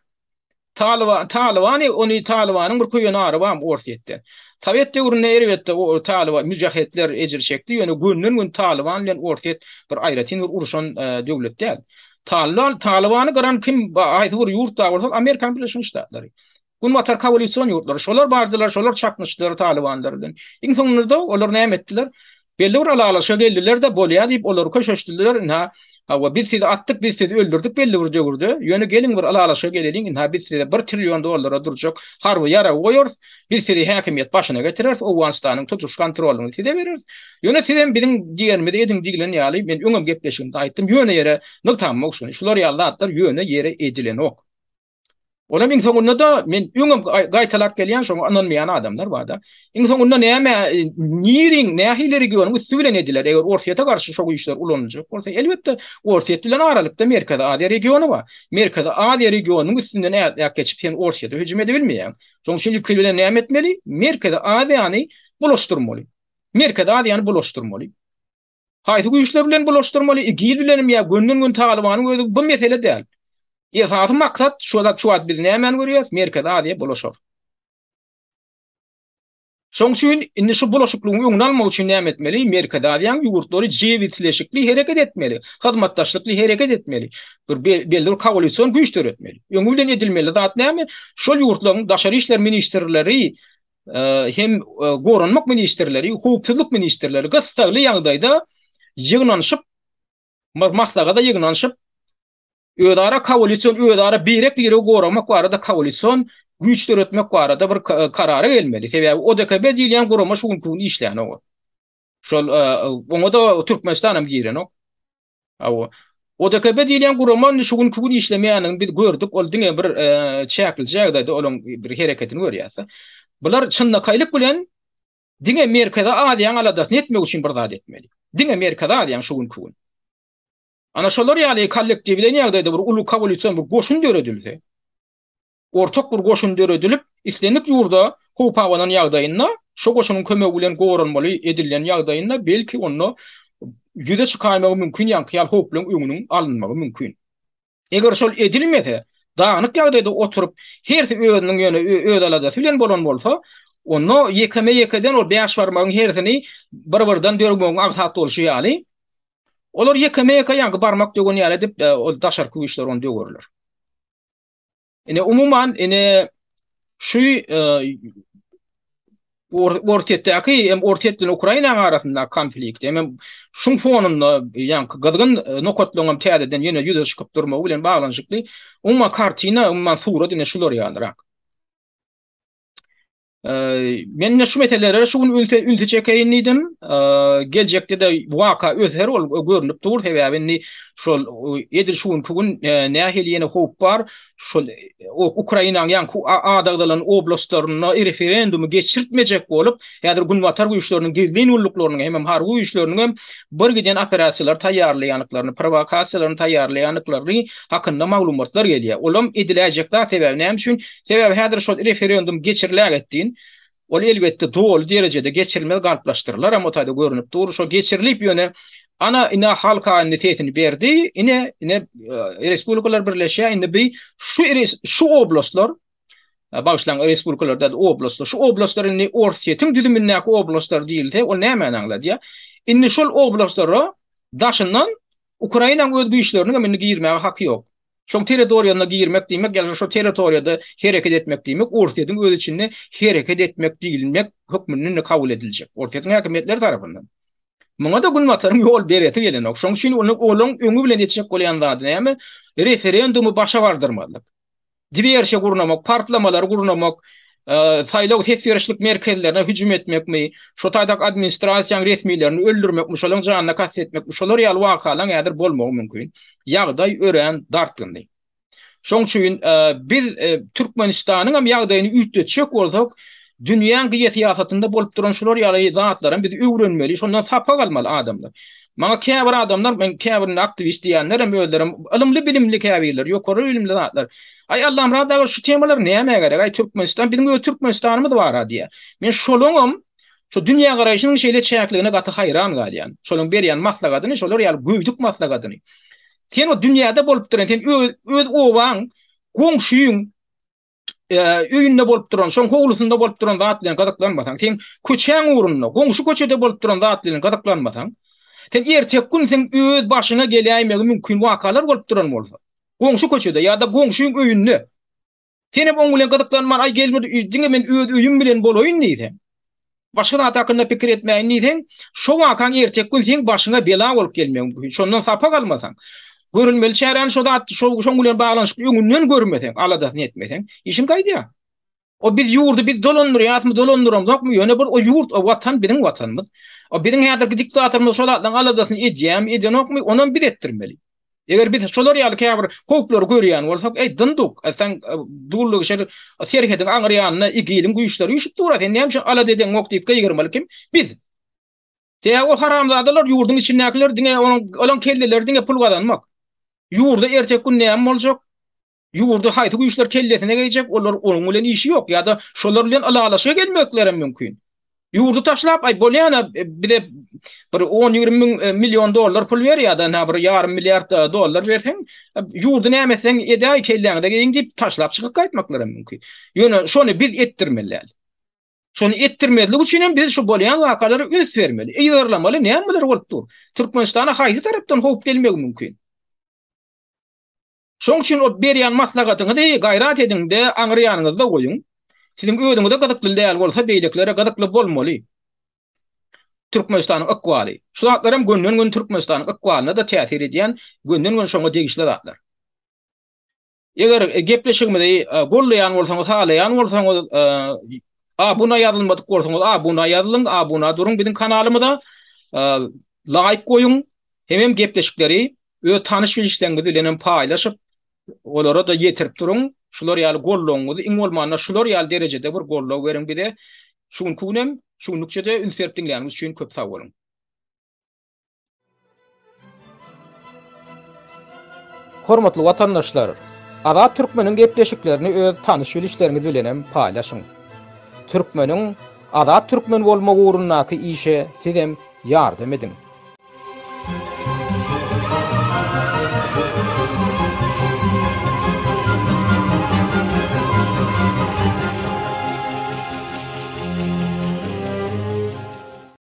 Talibany ony Talibanyň bir köýeni ary bar ortaýda. Sovet döwründe elbetde o Taliban müjahitler ejirşekdi. Ýöne gün Taliban bilen ortaýat bir aýratyn bir uruşan döwlet däl. Talibany garan kim aýdyp bir ýurtda bolsa Amerikan Birleşik Ştatlary. Gün matar koalisiýon ýurtlary şolar bardylar, şolar çaknyşdylar Talibanlar bilen. Iň soňunda olar näme etdiler? Belli bir alalaşa geldiler de bolýar diýip olar köşeşdiler. Ha biz sizi attık, biz sizi öldürdük belli bir döwürde. Ýöne gelin bir alalaşa gelelim. Biz sizi $1 trillion durjak harby ýara goýarys. Biz sizi häkimiýet başyna getireriz. Owganystanyň tutuş kontrolyny size bereriz. Ýöne sizem biziň diýermede ediň diýilen ýaly men öňem gepleşimde aýtdym. Ýöne ýere nyktam okşuny. Şular ýallatlar ýöne ýere edilen ok. Olam iň soňunda da men öňem gaýtalap gelýän şoň anonmaýan adamlar bar da. Iň soňunda näme niring nähileri görüň üstübilen ediler. Eger ortaýa garşy şo güýçler ulanjak bolsa elbetde ortaýa bilen aralykda Merkeze Aziýa regiony bar. Merkeze Aziýa regionynyň üstünden ýak geçip sen ortaýa hüjüm edebilmeýän. Şoň şimdi bilen näme etmeli? Merkeze Aziýany bulaşdyrmaly. Merkeze Aziýany bulaşdyrmaly. Haýsy güýçler bilen bulaşdyrmaly? Igil bilen ýa günden Talibanyň özü bu mesele däl. Ýa-da maksat şuwat biz näme görýäris? Merkeze Aziýa bulaşar. Şoň üçin indi şu bulaşyklygyň öňüni almak üçin näme etmeli? Merkeze Aziýanyň ýurtlary jebitleşikli hereket etmeli, hyzmatdaşlykly hereket etmeli. Bir belli bir koalisiýon güýç töretmeli. Öňü bilen edilmeli. Zat näme? Şol ýurtlaryň daşary işler ministrleri hem goranmak ministrleri, hukukçylyk ministrleri gysgaly ýagdaýda ýygnanyşyp, maslagada ýygnanyşyp ödara koalisiýon, ödara birek goramak barada koalisiýon güýç töretmek barada bir karara gelmeli. Sebäbi ODKB diýilen gorama şuňkuň işläni o. Şol oňa da Türkmenistanyň giren o. ODKB diýilen gorama şuňkuň işlemeýäniň biz gördük. Ol diňe bir çäkil jagdaýda olaň bir hereketini görýärse. Bular çynda kaýlyk bilen diňe Merkeze Aziýanyň aladasyny etmek üçin bir zat etmeli. Diňe Merkeze Aziýanyň şuňkuň. Ana şolar ýaly kollektiw bilen ýagdaýda bir ulu koalisiýon bir goşun döredilse, ortak bir goşun döredilip, islenip ýurda howpawanyň ýagdaýynda, şo goşunyň kömegi bilen goranmaly edilen ýagdaýynda belki onu ýüze çykaýmagy mümkin, ýa-ni howp bilen öňüniň alynmagy mümkin. Eger şol edilmese, dağınık ýagdaýda oturup hersi özüniň ýöne öz aladasy bilen bolan bolsa, Onu yekeme yekeden ol 5 barmağın hersini bir-birden dörgmöň agtat bolşy ýaly. Olar yekeme yeke ýa-da barmak dögen ýaly dip ol daşar küýüşler onu dögerler. Ine umuman şu ortetdäki hem ortetden Ukraina arasynda konflikt hem şun fonunda ýa-ni gydgyn nokatlanan täzeden ýene ýüze çykyp durmagy bilen baglanşykly umma kartina umma sura dine şular ýalyrak. Men şu meselelere şugun ünte çekeyin idim. Gelecekde de waka öther ol görünüp dur sebäbini şol edil şugun kugun nähili ýene hop bar şol Ukrainaň ýa-ni adagdalan oblastlaryna referendumy geçirtmejek bolup ýa-da günwatar güýçleriniň gizlin ulluklarynyň hem har güýçleriniň hem bir giden operasiýalar taýýarlaýanyklaryny provokasiýalaryny taýýarlaýanyklaryny hakynda maglumatlar gelýär. Olam ediläjek da sebäbi näme üçin? Sebäbi häzir şol referendum geçiriläg etdiň ol elbetde doğal derecede geçirilmeli galplaştırırlar ama taýda görünüp dur şo geçirilip ýöne ana ina halka nefetini berdi ine respublikalar birleşýär indi bi şu oblastlar başlaň respublikalarda oblastlar şu oblastlaryň ortiýetiň düdümindäki oblastlar diýildi ol näme aňlady indi şol oblastlara daşyndan Ukraina öz güýçlerini men girmäge haky ýok. Şoň territoriýalarına girmek diýmek, ýa-da şo territoriýada hereket etmek diýmek, ortaýyň öz içinde hereket etmek diýilmek hökmünden kabul ediljek. Ortaýyň häkimetleri tarapyndan. Muňa da günwatarym ýol bereti gelenok. Şoň üçin onu olaň öňü bilen etjek bolýan zat näme? Referendumy başa bardyrmalyk. Diberşe gurnamak, partlamalar gurnamak, saýlaw tesirçilik merkezlerine hüjüm etmekmi, şo taýdak administrasiýaň resmiýlerini öldürmekmi, şolaryň janyna kastet etmekmi, şolar ýaly wakalaň ýadyr bolmagy mümkin. Ýagdaý ören dartgyndy. Şoň üçin biz Türkmenistanyň hem ýagdaýyny üýtdetjek bolsak, dünýäň giýetiýatynda bolup duran şolar ýaly zatlaryň biz öwrenmeli, şondan sapa galmaly adamlar. Maňa käbir adamlar, men käbir aktivist diýenler hem özlerim ilmli bilimli käbirler, ýokary bilimli zatlar. Ay Allah'ım radar şu temalar näme gerek? Ay Türkmenistan bizim o Türkmenistanymyz bar diýe. Men şoloňam şu dünýä garaýyşynyň şeýle çäkligine gaty hayran galýan. Şolaryň berýän maslagatyny şolar ýaly güýdük maslagatyny. Sen o dünýäde bolup duran, sen öz owaň, goňşuýyň öýünde bolup duran, şoň howlusynda bolup duran zatlaryň gadaklanmasaň, sen köçäň urunyna, goňşu köçede bolup duran zatlaryň gadaklanmasaň, sen ertek gün sen öz başyna gelýärmegi mümkin wakalar bolup duran bolsa. Goňşu köçede ýa-da goňşuň öýünde. Seni oň bilen gadaklanman ay gelmedi, diňe men öz öýüm bilen bolaýyn diýsen. Başga zat hakynda pikir etmäýin diýsen, şo wakaň ertek gün sen başyna bela bolup gelmegi mümkin. Şondan sapa galmasaň, görülmeli şäherän şo zat şoň bilen baglanşyk öňünden görmeseň, alada netmeseň, işin gaýdy. O biz ýurdu biz dolandyrýarmy, dolandyrmazakmy? Ýöne bir o ýurt, o watan biziň watanymyz. O biziň häzirki diktatorymyz şo zatlaryň aladasyny edýärmi, onuň bir etdirmeli. Eger biz şolar ýaly käbir howplar görýän bolsak, dyndyk, sen dullyk şerhedin aňrýanyna igilim güýçleri ýüşüp durat. Endi hem şu ala deden moktypka ýigirmeli kim? Biz. Te o haramzadalar ýurduň içindekiler diňe olan kelleler diňe pul gazanmak. Ýurda ertek gün näme boljak? Ýurda haýty güýçler kellesine geýjek, olar onuň bilen işi ýok ýa-da şolar bilen alalaşa gelmekleri mümkin. Ýurdu taşlap ay bolýana bir de bir 10-20 milyon dollar pul ber ýa-da bir ýarym milliard dollar berseň, ýurdu nämeseň edäý kelläňde giňip taşlap çykyp gaýtmaklary mümkin. Ýöne şonu biz etdirmeli. Şonu etdirmeli üçin hem biz şu bolýan wakalary üns bermeli. Eýerlamaly nämeler bolup dur. Türkmenistana haýsy tarapdan howp gelmegi mümkin. Şoň üçin o berýän maslagatyňy gaýrat ediňde aňrýanyňyzda goýuň. Sizin öýüňizde gadakly däl bolsa beýleklere gadakly bolmaly. Türkmenistanyň akwaly. Şu zatlar hem günden-gün Türkmenistanyň akwalyna da täsir edýän, günden-gün şoňa degişli zatlar. Eger gepleşigmede gollaýan bolsaňyz, halaýan bolsaňyz, buna ýazylmadyk bolsaňyz, buna ýazylyň, buna duruň biziň kanalymyzda laýyk goýuň. Hem gepleşikleri öz tanyş bilişlerinizi bilen paýlaşyp olara da ýetirip duruň. Şular ýaly gollaňyzy iň bolmanda şular ýaly derejede bir gollaw beriň bir de şuň kunem şuňlukçede ünsep diňläňiz üçin köp sag bolun. Hormatly watandaşlar, Azat Türkmeniň gepleşiklerini öz tanyş bilişleriniz bilen paýlaşyň. Türkmeniň Azat Türkmen bolmagy ugrundaky işe sizem ýardam edin.